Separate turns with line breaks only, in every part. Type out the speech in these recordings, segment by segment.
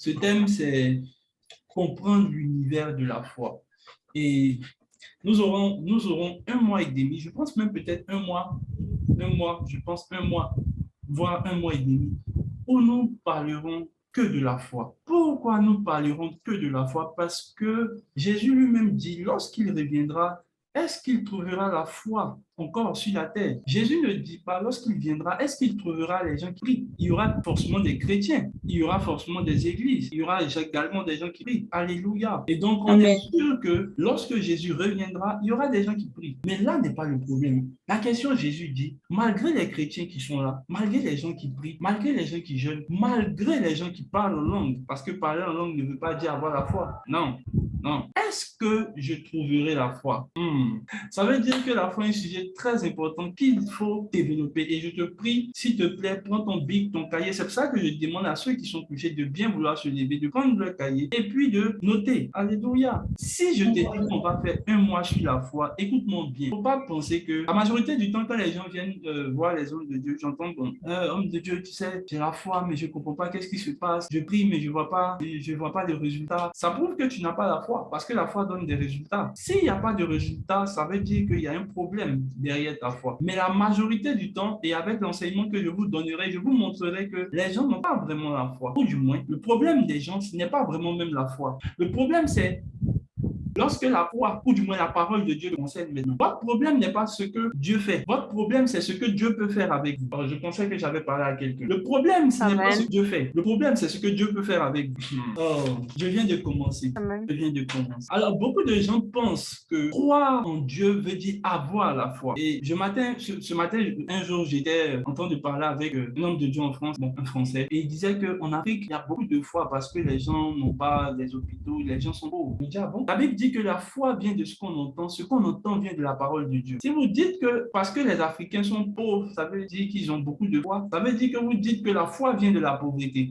Ce thème, c'est comprendre l'univers de la foi. Et nous aurons un mois et demi, je pense même peut-être je pense un mois, voire un mois et demi, où nous parlerons que de la foi. Pourquoi nous parlerons que de la foi? Parce que Jésus lui-même dit, lorsqu'il reviendra, est-ce qu'il trouvera la foi encore sur la terre? Jésus ne dit pas, lorsqu'il viendra, est-ce qu'il trouvera les gens qui prient? Il y aura forcément des chrétiens, il y aura forcément des églises, il y aura également des gens qui prient. Alléluia. Et donc, on est
Amen.
sûr que lorsque Jésus reviendra, il y aura des gens qui prient. Mais là n'est pas le problème. La question, Jésus dit, malgré les chrétiens qui sont là, malgré les gens qui prient, malgré les gens qui jeûnent, malgré les gens qui parlent en langue, parce que parler en langue ne veut pas dire avoir la foi. Non. Non. Est-ce que je trouverai la foi? Ça veut dire que la foi est un sujet très important qu'il faut développer. Et je te prie, s'il te plaît, prends ton bic, ton cahier. C'est pour ça que je demande à ceux qui sont couchés de bien vouloir se lever, de prendre leur cahier et puis de noter. Alléluia. Si je te dis qu'on va faire un mois sur la foi, écoute-moi bien. Il ne faut pas penser que la majorité du temps, quand les gens viennent voir les hommes de Dieu, j'entends bon, homme de Dieu, tu sais, j'ai la foi, mais je ne comprends pas qu'est-ce qui se passe. Je prie, mais je ne vois pas de résultats. Ça prouve que tu n'as pas la foi. Parce que la foi donne des résultats. S'il n'y a pas de résultats, ça veut dire qu'il y a un problème derrière ta foi. Mais la majorité du temps, et avec l'enseignement que je vous donnerai, je vous montrerai que les gens n'ont pas vraiment la foi. Ou du moins, le problème des gens, ce n'est pas vraiment même la foi. Le problème, c'est lorsque la foi, ou du moins la parole de Dieu le concerne maintenant, votre problème n'est pas ce que Dieu fait. Votre problème, c'est ce que Dieu peut faire avec vous. Alors, je pensais que j'avais parlé à quelqu'un. Le problème, ce n'est pas ce que Dieu fait. Le problème, c'est ce que Dieu peut faire avec vous. Oh, je viens de commencer.
Amen.
Je viens de commencer. Alors, beaucoup de gens pensent que croire en Dieu veut dire avoir la foi. Et ce matin, un jour, j'étais en train de parler avec un homme de Dieu en France, bon, un Français, et il disait qu'en Afrique, il y a beaucoup de foi parce que les gens n'ont pas des hôpitaux, les gens sont pauvres. Il dit, ah bon? La Bible dit que la foi vient de ce qu'on entend vient de la parole de Dieu. Si vous dites que parce que les Africains sont pauvres, ça veut dire qu'ils ont beaucoup de foi, ça veut dire que vous dites que la foi vient de la pauvreté.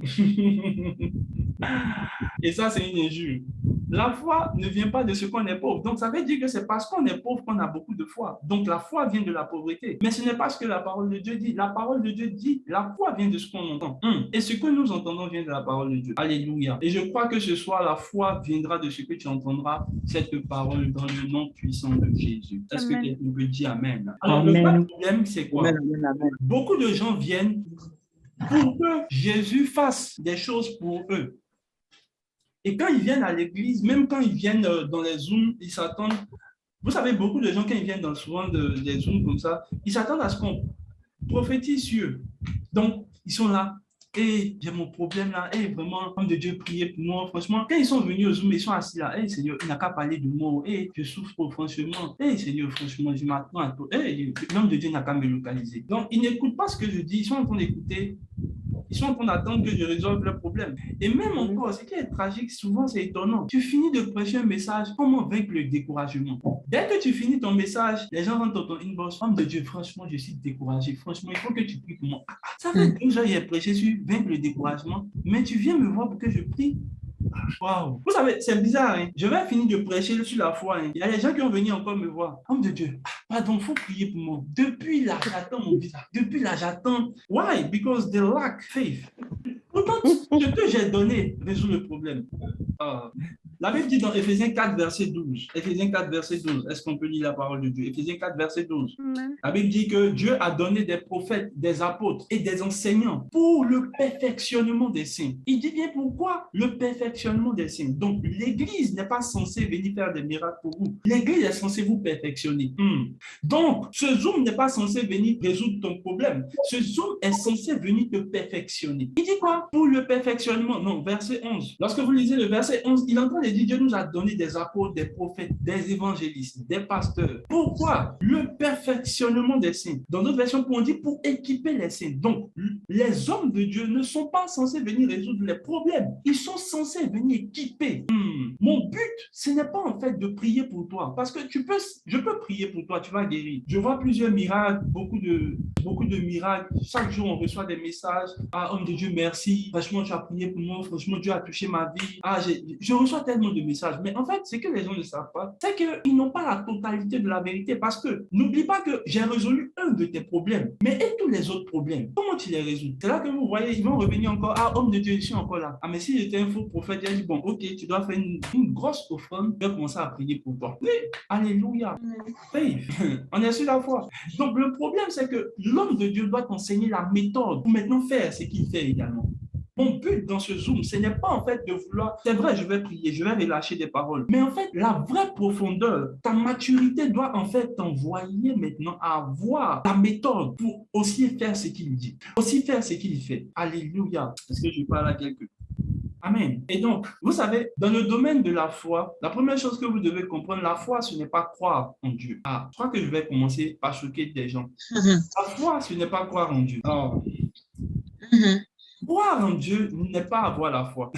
Et ça, c'est une injure. La foi ne vient pas de ce qu'on est pauvre. Donc, ça veut dire que c'est parce qu'on est pauvre qu'on a beaucoup de foi. Donc, la foi vient de la pauvreté. Mais ce n'est pas ce que la parole de Dieu dit. La parole de Dieu dit, la foi vient de ce qu'on entend. Et ce que nous entendons vient de la parole de Dieu. Alléluia. Et je crois que ce soir, la foi viendra de ce que tu entendras, cette parole dans le nom puissant de Jésus. Est-ce que quelqu'un peut dire Amen? Alors, le problème, c'est quoi? Beaucoup de gens viennent pour que Jésus fasse des choses pour eux. Et quand ils viennent à l'église, même quand ils viennent dans les Zooms, ils s'attendent. Vous savez, beaucoup de gens, quand ils viennent dans souvent des Zooms comme ça, ils s'attendent à ce qu'on prophétise sur eux. Donc, ils sont là. Et j'ai mon problème là. Et vraiment, homme de Dieu, priez pour moi. Franchement, quand ils sont venus au Zoom, ils sont assis là. Et Seigneur, il n'a qu'à parler de moi. Et je souffre, franchement. Et Seigneur, franchement, je m'attends à toi. Et l'homme de Dieu n'a qu'à me localiser. Donc, ils n'écoutent pas ce que je dis. Ils sont en train d'écouter. Ils sont en train d'attendre que je résolve leurs problèmes. Et même encore, ce qui est tragique, souvent c'est étonnant. Tu finis de prêcher un message, comment vaincre le découragement? Dès que tu finis ton message, les gens rentrent dans ton inbox. Homme de Dieu, franchement, je suis découragé. Franchement, il faut que tu pries pour moi. Ça fait 12 ans que j'ai prêché sur vaincre le découragement, mais tu viens me voir pour que je prie. Wow. Vous savez, c'est bizarre. Hein? Je vais finir de prêcher sur la foi. Hein? Il y a des gens qui ont venu encore me voir. Homme de Dieu, pardon, il faut prier pour moi. Depuis là, j'attends mon visa. Depuis là, j'attends. Why? Because they lack faith. Pourtant, ce que j'ai donné résout le problème. La Bible dit dans Éphésiens 4, verset 12. Éphésiens 4, verset 12. Est-ce qu'on peut lire la parole de Dieu? Éphésiens 4, verset 12. La Bible dit que Dieu a donné des prophètes, des apôtres et des enseignants pour le perfectionnement des saints. Il dit bien pourquoi? Le perfectionnement des saints. Donc, l'Église n'est pas censée venir faire des miracles pour vous. L'Église est censée vous perfectionner. Donc, ce Zoom n'est pas censé venir résoudre ton problème. Ce Zoom est censé venir te perfectionner. Il dit quoi? Pour le perfectionnement. Non, verset 11. Lorsque vous lisez le verset 11, il est en train de dire Dieu nous a donné des apôtres, des prophètes, des évangélistes, des pasteurs. Pourquoi? Le perfectionnement des saints. Dans d'autres versions, on dit pour équiper les saints. Donc, les hommes de Dieu ne sont pas censés venir résoudre les problèmes. Ils sont censés venir équiper. Mon but, ce n'est pas en fait de prier pour toi. Parce que je peux prier pour toi, tu vas guérir. Je vois plusieurs miracles, beaucoup de miracles. Chaque jour, on reçoit des messages. Ah, homme de Dieu, merci. Franchement, tu as prié pour moi. Franchement, Dieu a touché ma vie. Ah, je reçois tellement de messages. Mais en fait, ce que les gens ne savent pas, c'est qu'ils n'ont pas la totalité de la vérité. Parce que n'oublie pas que j'ai résolu un de tes problèmes. Mais et tous les autres problèmes, comment tu les résous? C'est là que vous voyez, ils vont revenir encore. Ah, homme de Dieu, je suis encore là. Ah, mais si j'étais un faux prophète, il a dit, bon, ok, tu dois faire une grosse offrande, je vais commencer à prier pour toi. Oui, alléluia. Oui, on est sur la foi. Donc, le problème, c'est que l'homme de Dieu doit t'enseigner la méthode pour maintenant faire ce qu'il fait également. Mon but dans ce Zoom, ce n'est pas en fait de vouloir, c'est vrai, je vais prier, je vais relâcher des paroles, mais en fait, la vraie profondeur, ta maturité doit en fait t'envoyer maintenant à voir la méthode pour aussi faire ce qu'il dit, aussi faire ce qu'il fait. Alléluia. Est-ce que je parle à quelqu'un? Amen. Et donc, vous savez, dans le domaine de la foi, la première chose que vous devez comprendre, la foi, ce n'est pas croire en Dieu. Ah, je crois que je vais commencer par choquer des gens. La foi, ce n'est pas croire en Dieu. Alors, croire en Dieu n'est pas avoir la foi.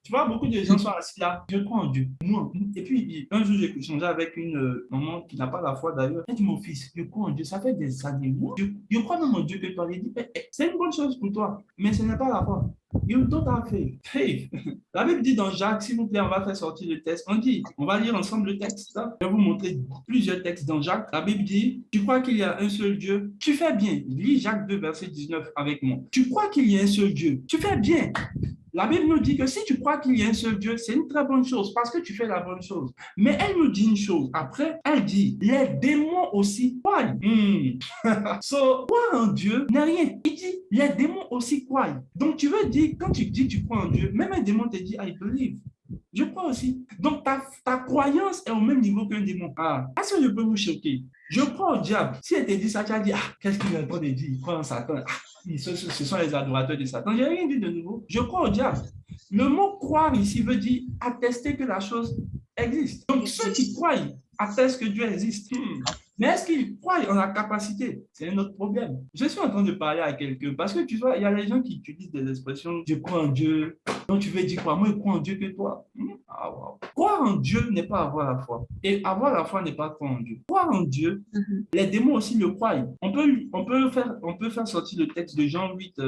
Tu vois, beaucoup de gens sont assis là, je crois en Dieu. Moi. Et puis, un jour, j'ai échangé avec une maman qui n'a pas la foi d'ailleurs. Elle dit, mon fils, je crois en Dieu. Ça fait des années. Moi, je crois même en Dieu que toi. Elle dit, c'est une bonne chose pour toi, mais ce n'est pas la foi. You don't have faith. Faith. La Bible dit dans Jacques, s'il vous plaît, on va faire sortir le texte. On va lire ensemble le texte. Là. Je vais vous montrer plusieurs textes dans Jacques. La Bible dit, tu crois qu'il y a un seul Dieu? Tu fais bien. Lis Jacques 2, verset 19 avec moi. Tu crois qu'il y a un seul Dieu? Tu fais bien. La Bible nous dit que si tu crois qu'il y a un seul Dieu, c'est une très bonne chose parce que tu fais la bonne chose. Mais elle nous dit une chose. Après, elle dit, les démons aussi croient. So, croire en Dieu n'est rien. Il dit, les démons aussi croient. Donc, tu veux dire, quand tu dis que tu crois en Dieu, même un démon te dit, I believe. Je crois aussi. Donc, ta croyance est au même niveau qu'un démon. Ah, est-ce que je peux vous choquer? Je crois au diable. Si elle te dit ça, tu vas dire, ah, qu'est-ce qu'il est en train de dire? Il croit en Satan. Ah, ce sont les adorateurs de Satan. Je n'ai rien dit de nouveau. Je crois au diable. Le mot croire ici veut dire attester que la chose existe. Donc, ceux qui croient attestent que Dieu existe. Mais est-ce qu'ils croient en la capacité? C'est un autre problème. Je suis en train de parler à quelqu'un parce que tu vois, il y a des gens qui utilisent des expressions « je crois en Dieu ». Donc, tu veux dire quoi? Moi, je crois en Dieu que toi. Ah, wow. Croire en Dieu n'est pas avoir la foi. Et avoir la foi n'est pas croire en Dieu. Croire en Dieu, les démons aussi le croient. On peut faire sortir le texte de Jean 8,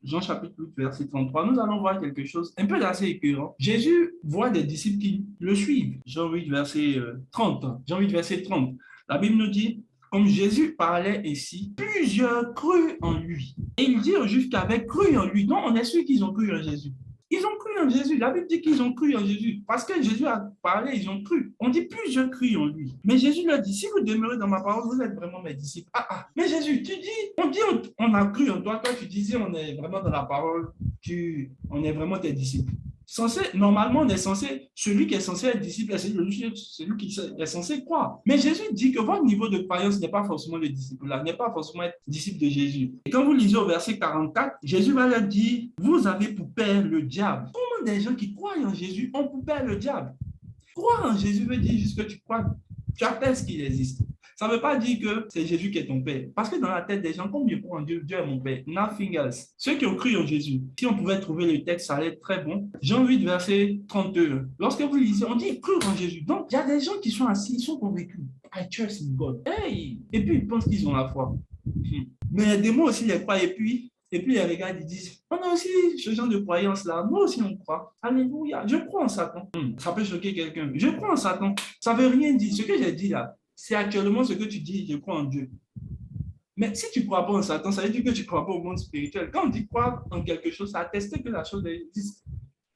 Jean chapitre 8, verset 33. Nous allons voir quelque chose un peu d'assez écœurant. Jésus voit des disciples qui le suivent. Jean 8, verset 30. Jean 8, verset 30. La Bible nous dit, comme Jésus parlait ici, plusieurs crurent en lui. Et il dit aux Juifs qui avaient cru en lui. Donc, on est sûr qu'ils ont cru en Jésus. Ils ont cru en Jésus. La Bible dit qu'ils ont cru en Jésus. Parce que Jésus a parlé, ils ont cru. On dit plusieurs crurent en lui. Mais Jésus leur dit, si vous demeurez dans ma parole, vous êtes vraiment mes disciples. Mais Jésus, tu dis, on a cru en toi. Toi, tu disais, on est vraiment dans la parole. On est vraiment tes disciples. Normalement, on est censé, celui qui est censé être disciple, c'est celui qui est censé croire. Mais Jésus dit que votre niveau de croyance n'est pas forcément le disciple, là, n'est pas forcément être disciple de Jésus. Et quand vous lisez au verset 44, Jésus va leur dire, vous avez pour père le diable. Comment des gens qui croient en Jésus ont pour père le diable? Croire en Jésus veut dire juste que tu crois, tu attestes qu'il existe. Ça ne veut pas dire que c'est Jésus qui est ton père. Parce que dans la tête des gens, comme je crois en Dieu, Dieu est mon père. Nothing else. Ceux qui ont cru en Jésus, si on pouvait trouver le texte, ça allait être très bon. Jean 8, verset 32. Lorsque vous lisez, on dit croire en Jésus. Donc, il y a des gens qui sont assis, ils sont convaincus. I trust in God. Hey! Et puis, ils pensent qu'ils ont la foi. Mais les démons aussi les croient. Et puis, ils regardent, ils disent, on a aussi ce genre de croyance-là. Nous aussi, on croit. Alléluia. Je crois en Satan. Ça peut choquer quelqu'un. Je crois en Satan. Ça ne veut rien dire. Ce que j'ai dit là, c'est actuellement ce que tu dis, je crois en Dieu. Mais si tu ne crois pas en Satan, ça veut dire que tu ne crois pas au monde spirituel. Quand on dit croire en quelque chose, ça atteste que la chose existe.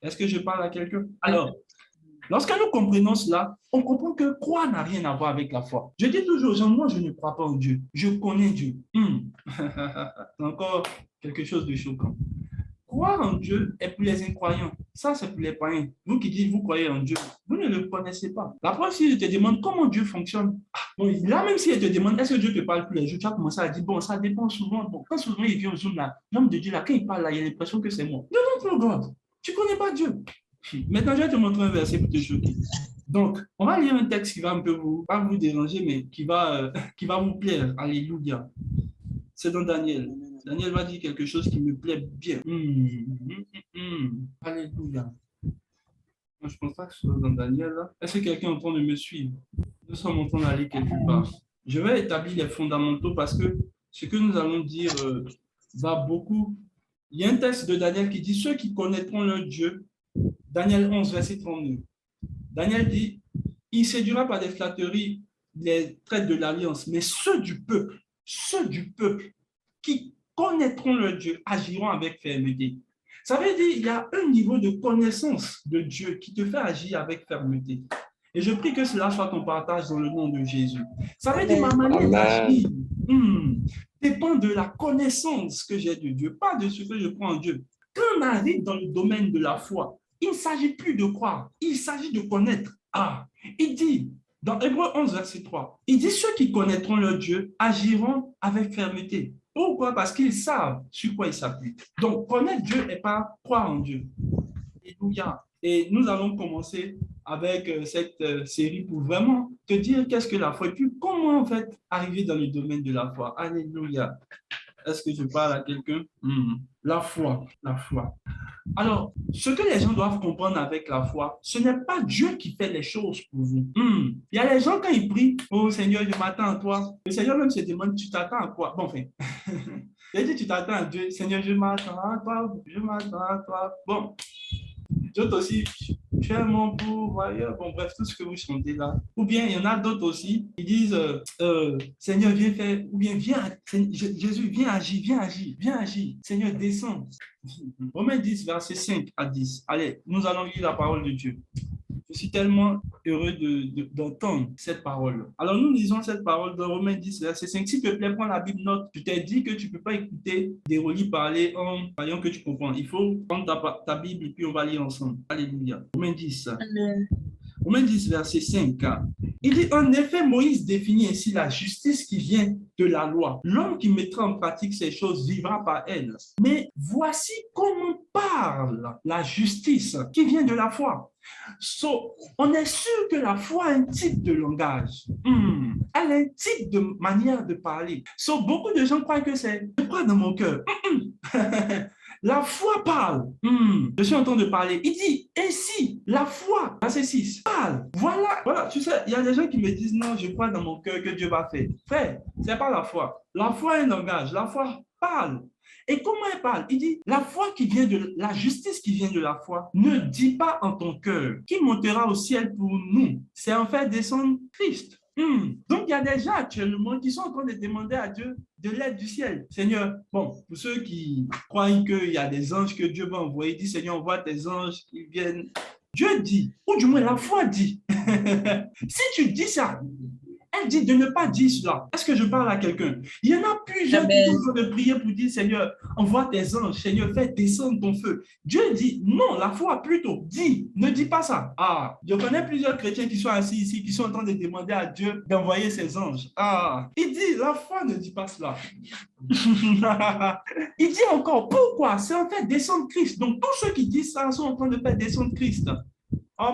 Est-ce que je parle à quelqu'un? Alors, lorsque nous comprenons cela, on comprend que croire n'a rien à voir avec la foi. Je dis toujours aux gens, moi, je ne crois pas en Dieu. Je connais Dieu. C'est encore quelque chose de choquant. Croire en Dieu est pour les incroyants. Ça, c'est pour les païens. Vous qui dites, vous croyez en Dieu, vous ne le connaissez pas. La preuve, si je te demande comment Dieu fonctionne, là, même si je te demande, est-ce que Dieu te parle tous les jours, tu vas commencer à dire, bon, ça dépend souvent. Bon, quand souvent il vient au Zoom, là, l'homme de Dieu, là, quand il parle, là, il a l'impression que c'est moi. Non, God. Tu ne connais pas Dieu. Maintenant, je vais te montrer un verset pour te choquer. Donc, on va lire un texte qui va un peu pas vous déranger, mais qui va vous plaire. Alléluia. C'est dans Daniel. Daniel va dire quelque chose qui me plaît bien. Alléluia. Moi, je ne pense pas que ce soit dans Daniel. Est-ce que quelqu'un est en train de me suivre? Nous sommes en train d'aller quelque part. Je vais établir les fondamentaux parce que ce que nous allons dire va beaucoup. Il y a un texte de Daniel qui dit « Ceux qui connaîtront leur Dieu », Daniel 11, verset 39. Daniel dit, il séduira par des flatteries les traites de l'alliance, mais ceux du peuple qui connaîtront leur Dieu agiront avec fermeté. Ça veut dire qu'il y a un niveau de connaissance de Dieu qui te fait agir avec fermeté. Et je prie que cela soit ton partage dans le nom de Jésus. Ça veut dire ma manière d'agir dépend de la connaissance que j'ai de Dieu, pas de ce que je crois en Dieu. Quand on arrive dans le domaine de la foi, il ne s'agit plus de croire, il s'agit de connaître. Il dit, dans Hébreux 11, verset 3, il dit, ceux qui connaîtront leur Dieu agiront avec fermeté. Pourquoi? Parce qu'ils savent sur quoi ils s'appuient. Donc, connaître Dieu n'est pas croire en Dieu. Alléluia. Et nous allons commencer avec cette série pour vraiment te dire qu'est-ce que la foi et puis comment en fait arriver dans le domaine de la foi. Alléluia. Est-ce que je parle à quelqu'un? La foi, la foi. Alors, ce que les gens doivent comprendre avec la foi, ce n'est pas Dieu qui fait les choses pour vous. Il y a les gens, quand ils prient, oh Seigneur, je m'attends à toi. Le Seigneur même se demande, tu t'attends à quoi? Bon, enfin, il dit, tu t'attends à Dieu. Seigneur, je m'attends à toi, je m'attends à toi. Bon, d'autres aussi, tu es mon pourvoyeur. Bon, bref, tout ce que vous chantez là. Ou bien, il y en a d'autres aussi qui disent, Seigneur, viens faire, ou bien, viens, Jésus, viens agir, viens agir, viens agir. Seigneur, descends. Romains 10, verset 5 à 10. Allez, nous allons lire la parole de Dieu. Je suis tellement heureux d'entendre cette parole. Alors, nous lisons cette parole de Romains 10, verset 5. S'il te plaît, prends la Bible note. Je t'ai dit que tu ne peux pas écouter des relis parler en voyant que tu comprends. Il faut prendre ta Bible et puis on va lire ensemble. Alléluia. Romains 10. Amen. Romains 10, verset 5. Il dit, en effet, Moïse définit ainsi la justice qui vient de la loi. L'homme qui mettra en pratique ces choses vivra par elle. Mais voici comment parle la justice qui vient de la foi. On est sûr que la foi a un type de langage. Elle a un type de manière de parler. Beaucoup de gens croient que c'est « je crois dans mon cœur ». La foi parle. Je suis en train de parler. Il dit, ainsi, la foi, verset 6, parle. Voilà, tu sais, il y a des gens qui me disent, non, je crois dans mon cœur que Dieu va faire. Frère, ce n'est pas la foi. La foi est un langage. La foi parle. Et comment elle parle? Il dit, la foi qui vient de la justice qui vient de la foi ne dit pas en ton cœur qui montera au ciel pour nous. C'est en fait descendre Christ. Donc, il y a des gens actuellement qui sont en train de demander à Dieu de l'aide du ciel. Seigneur, bon, pour ceux qui croient qu'il y a des anges que Dieu va envoyer, il dit, Seigneur, envoie tes anges qui viennent. Dieu dit, ou du moins la foi dit, si tu dis ça, elle dit de ne pas dire cela. Est-ce que je parle à quelqu'un? Il y en a plusieurs qui sont en train de prier pour dire, Seigneur, envoie tes anges, Seigneur, fais descendre ton feu. Dieu dit, non, la foi plutôt, dis, ne dis pas ça. Je connais plusieurs chrétiens qui sont assis ici, qui sont en train de demander à Dieu d'envoyer ses anges. Il dit, la foi ne dit pas cela. Il dit encore, pourquoi? C'est en fait descendre Christ. Donc, tous ceux qui disent ça sont en train de faire descendre Christ.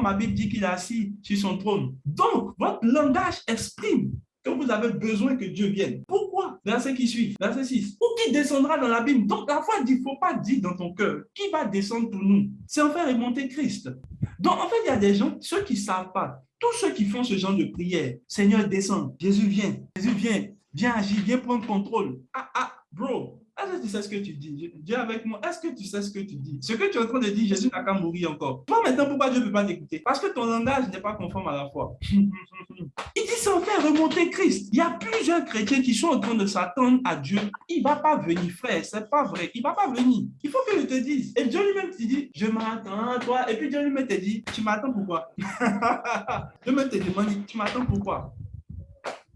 Ma Bible dit qu'il est assis sur son trône. Donc, votre langage exprime que vous avez besoin que Dieu vienne. Pourquoi? Verset qui suit, verset 6. Ou qui descendra dans la Bible. Donc, la foi dit, il ne faut pas dire dans ton cœur qui va descendre pour nous. C'est en faire remonter Christ. Donc, en fait, il y a des gens, ceux qui ne savent pas, tous ceux qui font ce genre de prière, Seigneur, descend, Jésus, viens agir, viens prendre contrôle. Bro. Est-ce que tu sais ce que tu dis? Dieu avec moi, est-ce que tu sais ce que tu dis? Ce que tu es en train de dire, Jésus n'a qu'à mourir encore. Toi maintenant, pourquoi Dieu ne peut pas t'écouter? Parce que ton langage n'est pas conforme à la foi. Il dit sans faire remonter Christ. Il y a plusieurs chrétiens qui sont en train de s'attendre à Dieu. Il ne va pas venir, frère, c'est pas vrai. Il ne va pas venir. Il faut que je te dise. Et Dieu lui-même te dit, je m'attends à toi. Et puis Dieu lui-même te dit, tu m'attends pourquoi? Dieu-même te demande, tu m'attends pourquoi?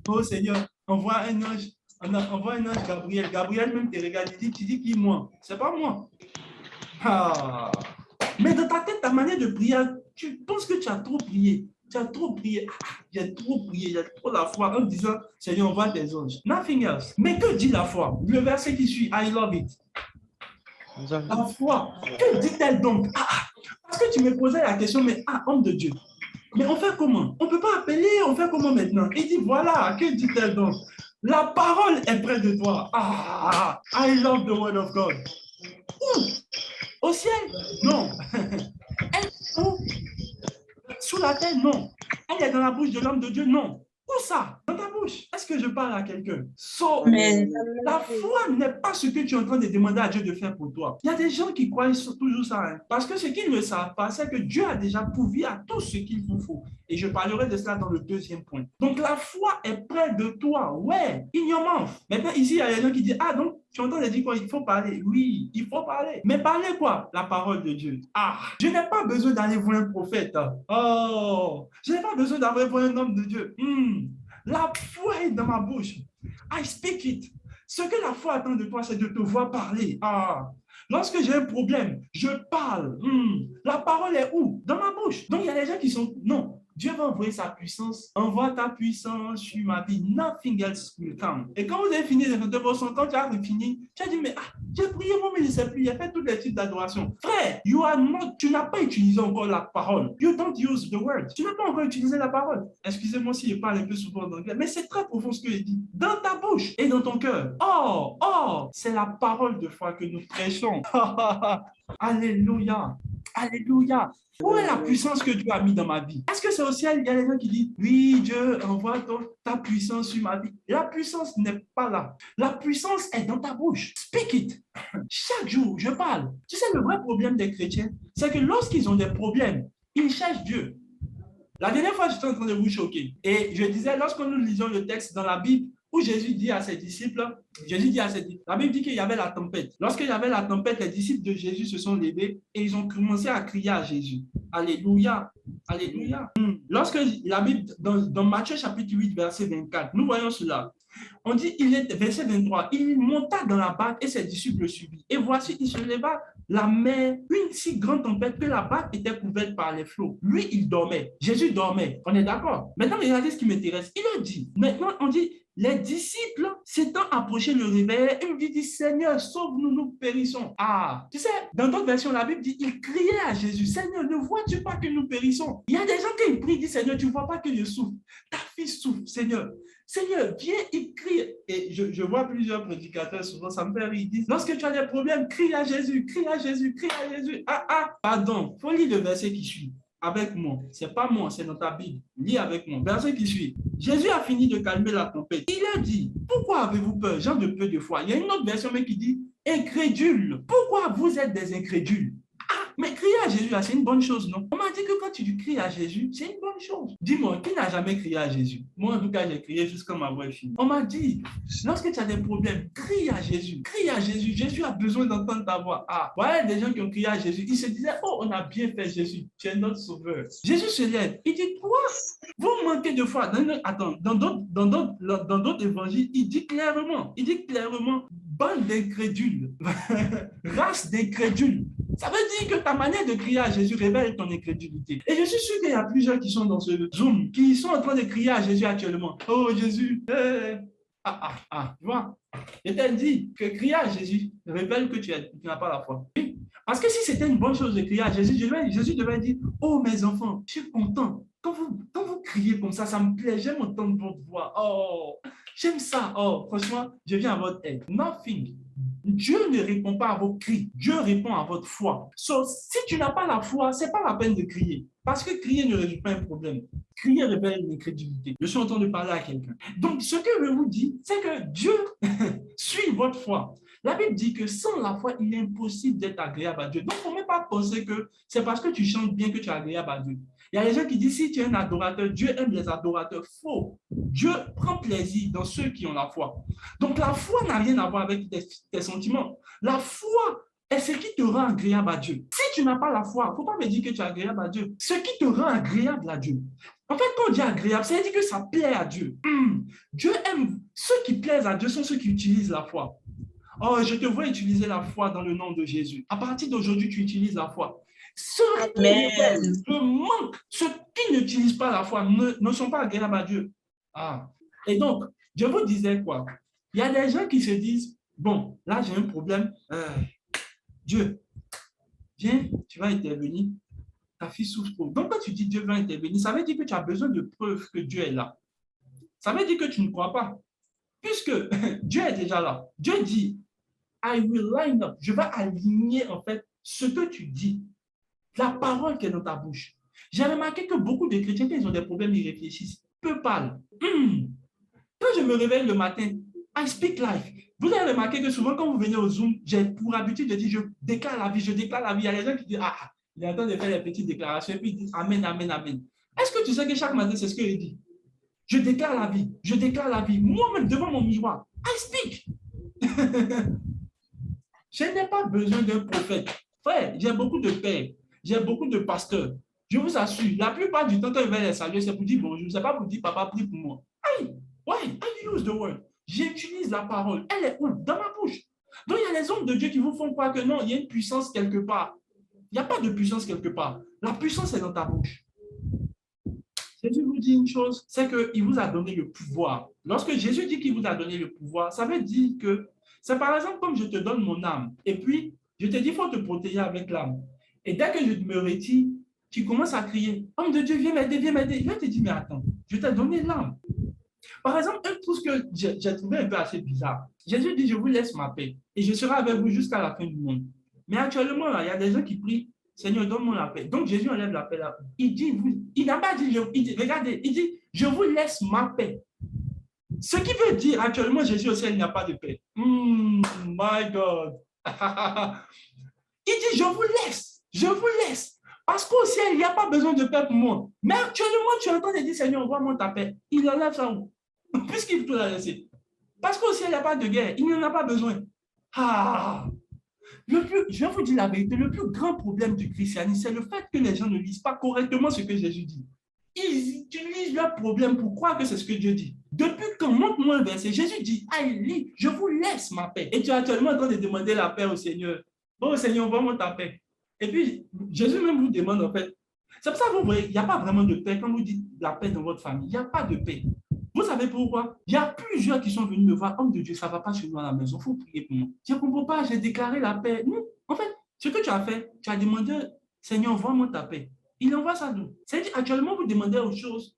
Oh Seigneur, envoie un ange. Envoie un ange Gabriel. Gabriel même te regarde, il dit, tu dis qui moi? C'est pas moi. Mais dans ta tête, ta manière de prier, tu penses que tu as trop prié. Tu as trop prié. J'ai trop prié, j'ai trop la foi en disant, Seigneur, envoie des anges. Nothing else. Mais que dit la foi? Le verset qui suit, I love it. La foi, que dit-elle donc? Parce que tu me posais la question, mais homme de Dieu. Mais on fait comment? On ne peut pas appeler, on fait comment maintenant? Il dit, voilà, que dit-elle donc? La parole est près de toi. I love the word of God. Où? Au ciel? Non. Elle est où? Sous la terre? Non. Elle est dans la bouche de l'homme de Dieu? Non. Où ça? Dans ta bouche. bouche. Est-ce que je parle à quelqu'un?
Amen.
La foi n'est pas ce que tu es en train de demander à Dieu de faire pour toi. Il y a des gens qui croient toujours ça. Hein, parce que ce qu'ils ne savent pas, c'est que Dieu a déjà pourvu à tout ce qu'il vous faut. Et je parlerai de cela dans le deuxième point. Donc la foi est près de toi. Ouais, in your mouth. Maintenant, ici, il y a des gens qui disent, ah donc, tu entends dire quoi? Il faut parler. Oui, il faut parler. Mais parler quoi? La parole de Dieu. Ah, je n'ai pas besoin d'aller voir un prophète. Oh, je n'ai pas besoin d'aller voir un homme de Dieu. La foi est dans ma bouche. I speak it. Ce que la foi attend de toi, c'est de te voir parler. Ah, lorsque j'ai un problème, je parle. La parole est où? Dans ma bouche. Donc, il y a des gens qui sont... Non. Dieu va envoyer sa puissance. Envoie ta puissance sur ma vie. Nothing else will come. Et quand vous avez fini de vos sons, quand tu as fini, tu as dit, mais j'ai prié, moi, mais je ne sais plus. Il a fait tous les types d'adoration. Frère, tu n'as pas utilisé encore la parole. You don't use the word. Tu n'as pas encore utilisé la parole. Excusez-moi si je parle un peu souvent en anglais, mais c'est très profond ce que je dis. Dans ta bouche et dans ton cœur. Oh, c'est la parole de foi que nous prêchons. Alléluia. Alléluia. Où est la puissance que Dieu a mis dans ma vie? Est-ce que c'est au ciel? Il y a des gens qui disent, oui, Dieu, envoie ta puissance sur ma vie. La puissance n'est pas là. La puissance est dans ta bouche. Speak it. Chaque jour, je parle. Tu sais, le vrai problème des chrétiens, c'est que lorsqu'ils ont des problèmes, ils cherchent Dieu. La dernière fois, j'étais en train de vous choquer. Et je disais, lorsque nous lisons le texte dans la Bible, où Jésus dit à ses disciples, la Bible dit qu'il y avait la tempête. Lorsqu'il y avait la tempête, les disciples de Jésus se sont levés et ils ont commencé à crier à Jésus. Alléluia, alléluia. Lorsque la Bible, dans Matthieu chapitre 8, verset 24, nous voyons cela. On dit, verset 23, il monta dans la barque et ses disciples le suivirent. Et voici, il se leva la mer, une si grande tempête que la barque était couverte par les flots. Lui, il dormait. Jésus dormait. On est d'accord? Maintenant, regardez ce qui m'intéresse. Il a dit, maintenant, on dit, les disciples s'étant approchés le réveil, ils lui disent, Seigneur, sauve-nous, nous périssons. Ah, tu sais, dans d'autres versions, la Bible dit, il criait à Jésus, Seigneur, ne vois-tu pas que nous périssons? Il y a des gens qui prient, disent, Seigneur, tu ne vois pas que je souffre. Ta fille souffre, Seigneur. Seigneur, viens, il crie. Et je vois plusieurs prédicateurs, souvent ça me fait rire, ils disent, lorsque tu as des problèmes, crie à Jésus, crie à Jésus, crie à Jésus. Pardon, il faut lire le verset qui suit. Avec moi, c'est pas moi, c'est dans ta Bible. Lis avec moi. Verset qui suit. Jésus a fini de calmer la tempête. Il a dit, pourquoi avez-vous peur, gens de peu de foi? Il y a une autre version même qui dit, incrédule. Pourquoi vous êtes des incrédules? Mais crier à Jésus, c'est une bonne chose, non? On m'a dit que quand tu cries à Jésus, c'est une bonne chose. Dis-moi, qui n'a jamais crié à Jésus? Moi, en tout cas, j'ai crié jusqu'à ma voix est finie. On m'a dit, lorsque tu as des problèmes, crie à Jésus. Crie à Jésus. Jésus a besoin d'entendre ta voix. Voilà des gens qui ont crié à Jésus. Ils se disaient, oh, on a bien fait Jésus. Tu es notre sauveur. Jésus se lève. Il dit, quoi? Vous manquez de foi. Attends, dans d'autres évangiles, il dit clairement, bande d'incrédules, race d'incrédules. Ça veut dire que ta manière de crier à Jésus révèle ton incrédulité. Et je suis sûr qu'il y a plusieurs qui sont dans ce Zoom, qui sont en train de crier à Jésus actuellement. Oh Jésus, tu vois. Je t'ai dit que crier à Jésus révèle que tu n'as pas la foi. Oui. Parce que si c'était une bonne chose de crier à Jésus, Jésus devait dire, oh mes enfants, je suis content. Quand vous criez comme ça me plaît, j'aime entendre votre voix. Oh, j'aime ça. Oh, franchement, je viens à votre aide. Nothing. Dieu ne répond pas à vos cris. Dieu répond à votre foi. Si tu n'as pas la foi, ce n'est pas la peine de crier. Parce que crier ne résout pas un problème. Crier révèle une incrédulité. Je suis en train de parler à quelqu'un. Donc, ce que je vous dis, c'est que Dieu suit votre foi. La Bible dit que sans la foi, il est impossible d'être agréable à Dieu. Donc, il ne faut même pas penser que c'est parce que tu chantes bien que tu es agréable à Dieu. Il y a des gens qui disent, si tu es un adorateur, Dieu aime les adorateurs. Faux. Dieu prend plaisir dans ceux qui ont la foi. Donc, la foi n'a rien à voir avec tes sentiments. La foi est ce qui te rend agréable à Dieu. Si tu n'as pas la foi, il ne faut pas me dire que tu es agréable à Dieu. Ce qui te rend agréable à Dieu. En fait, quand on dit agréable, ça veut dire que ça plaît à Dieu. Dieu aime. Ceux qui plaisent à Dieu sont ceux qui utilisent la foi. Oh, je te vois utiliser la foi dans le nom de Jésus. À partir d'aujourd'hui, tu utilises la foi. Ceux qui n'utilisent pas la foi ne sont pas agréables à Dieu. Et donc, je vous disais quoi? Il y a des gens qui se disent, bon, là j'ai un problème. Dieu, viens, tu vas intervenir. Ta fille souffre trop. Donc, quand tu dis Dieu va intervenir, ça veut dire que tu as besoin de preuves que Dieu est là. Ça veut dire que tu ne crois pas. Puisque Dieu est déjà là. Dieu dit, I will line up. Je vais aligner en fait ce que tu dis. La parole qui est dans ta bouche. J'ai remarqué que beaucoup de chrétiens, quand ils ont des problèmes, ils réfléchissent. Peu parlent. Quand je me réveille le matin, I speak life. Vous avez remarqué que souvent, quand vous venez au Zoom, j'ai pour habitude de dire, je déclare la vie, je déclare la vie. Il y a des gens qui disent, ah, il est en train de faire des petites déclarations, et puis ils disent, amen, amen, amen. Est-ce que tu sais que chaque matin, c'est ce qu'il dit? Je déclare la vie, je déclare la vie. Moi-même, devant mon miroir, I speak. Je n'ai pas besoin d'un prophète. Frère, j'ai beaucoup de pères, j'ai beaucoup de pasteurs. Je vous assure, la plupart du temps, quand ils veulent les saluer, c'est pour dire bonjour. Ce n'est pas pour dire papa, prie pour moi. Aïe, why? I use the word. J'utilise la parole. Elle est où? Dans ma bouche. Donc, il y a les hommes de Dieu qui vous font croire que non, il y a une puissance quelque part. Il n'y a pas de puissance quelque part. La puissance est dans ta bouche. Jésus vous dit une chose, c'est qu'il vous a donné le pouvoir. Lorsque Jésus dit qu'il vous a donné le pouvoir, ça veut dire que c'est par exemple comme je te donne mon âme. Et puis, je te dis, il faut te protéger avec l'âme. Et dès que je me retire, tu commences à crier, homme de Dieu, viens m'aider, viens m'aider. Je te dis, mais attends, je t'ai donné l'âme. Par exemple, un truc que j'ai trouvé un peu assez bizarre. Jésus dit, je vous laisse ma paix et je serai avec vous jusqu'à la fin du monde. Mais actuellement, là, il y a des gens qui prient, Seigneur, donne-moi la paix. Donc Jésus enlève la paix là. Il dit, il n'a pas dit, regardez, il dit, je vous laisse ma paix. Ce qui veut dire actuellement, Jésus au ciel, il n'y a pas de paix. My God. Il dit, je vous laisse. Parce qu'au ciel, il n'y a pas besoin de paix pour moi. Mais actuellement, tu entends et dire, Seigneur, envoie-moi ta paix. Il enlève ça où? Puisqu'il faut la laisser. Parce qu'au ciel, il n'y a pas de guerre. Il n'en a pas besoin. Je vais vous dire la vérité, le plus grand problème du christianisme, c'est le fait que les gens ne lisent pas correctement ce que Jésus dit. Ils utilisent leur problème pour croire que c'est ce que Dieu dit. Depuis qu'on montre-moi un verset, Jésus dit, lis, je vous laisse ma paix. Et tu es actuellement en train de demander la paix au Seigneur. Oh Seigneur, envoie-moi ta paix. Et puis, Jésus même vous demande en fait. C'est pour ça que vous voyez, il n'y a pas vraiment de paix. Quand vous dites la paix dans votre famille, il n'y a pas de paix. Vous savez pourquoi? Il y a plusieurs qui sont venus me voir. Homme de Dieu, ça ne va pas chez nous à la maison. Il faut prier pour moi. Je ne comprends pas, j'ai déclaré la paix. Non, en fait, ce que tu as fait, tu as demandé, Seigneur, envoie-moi ta paix. Il envoie ça d'où? C'est-à-dire, actuellement, vous demandez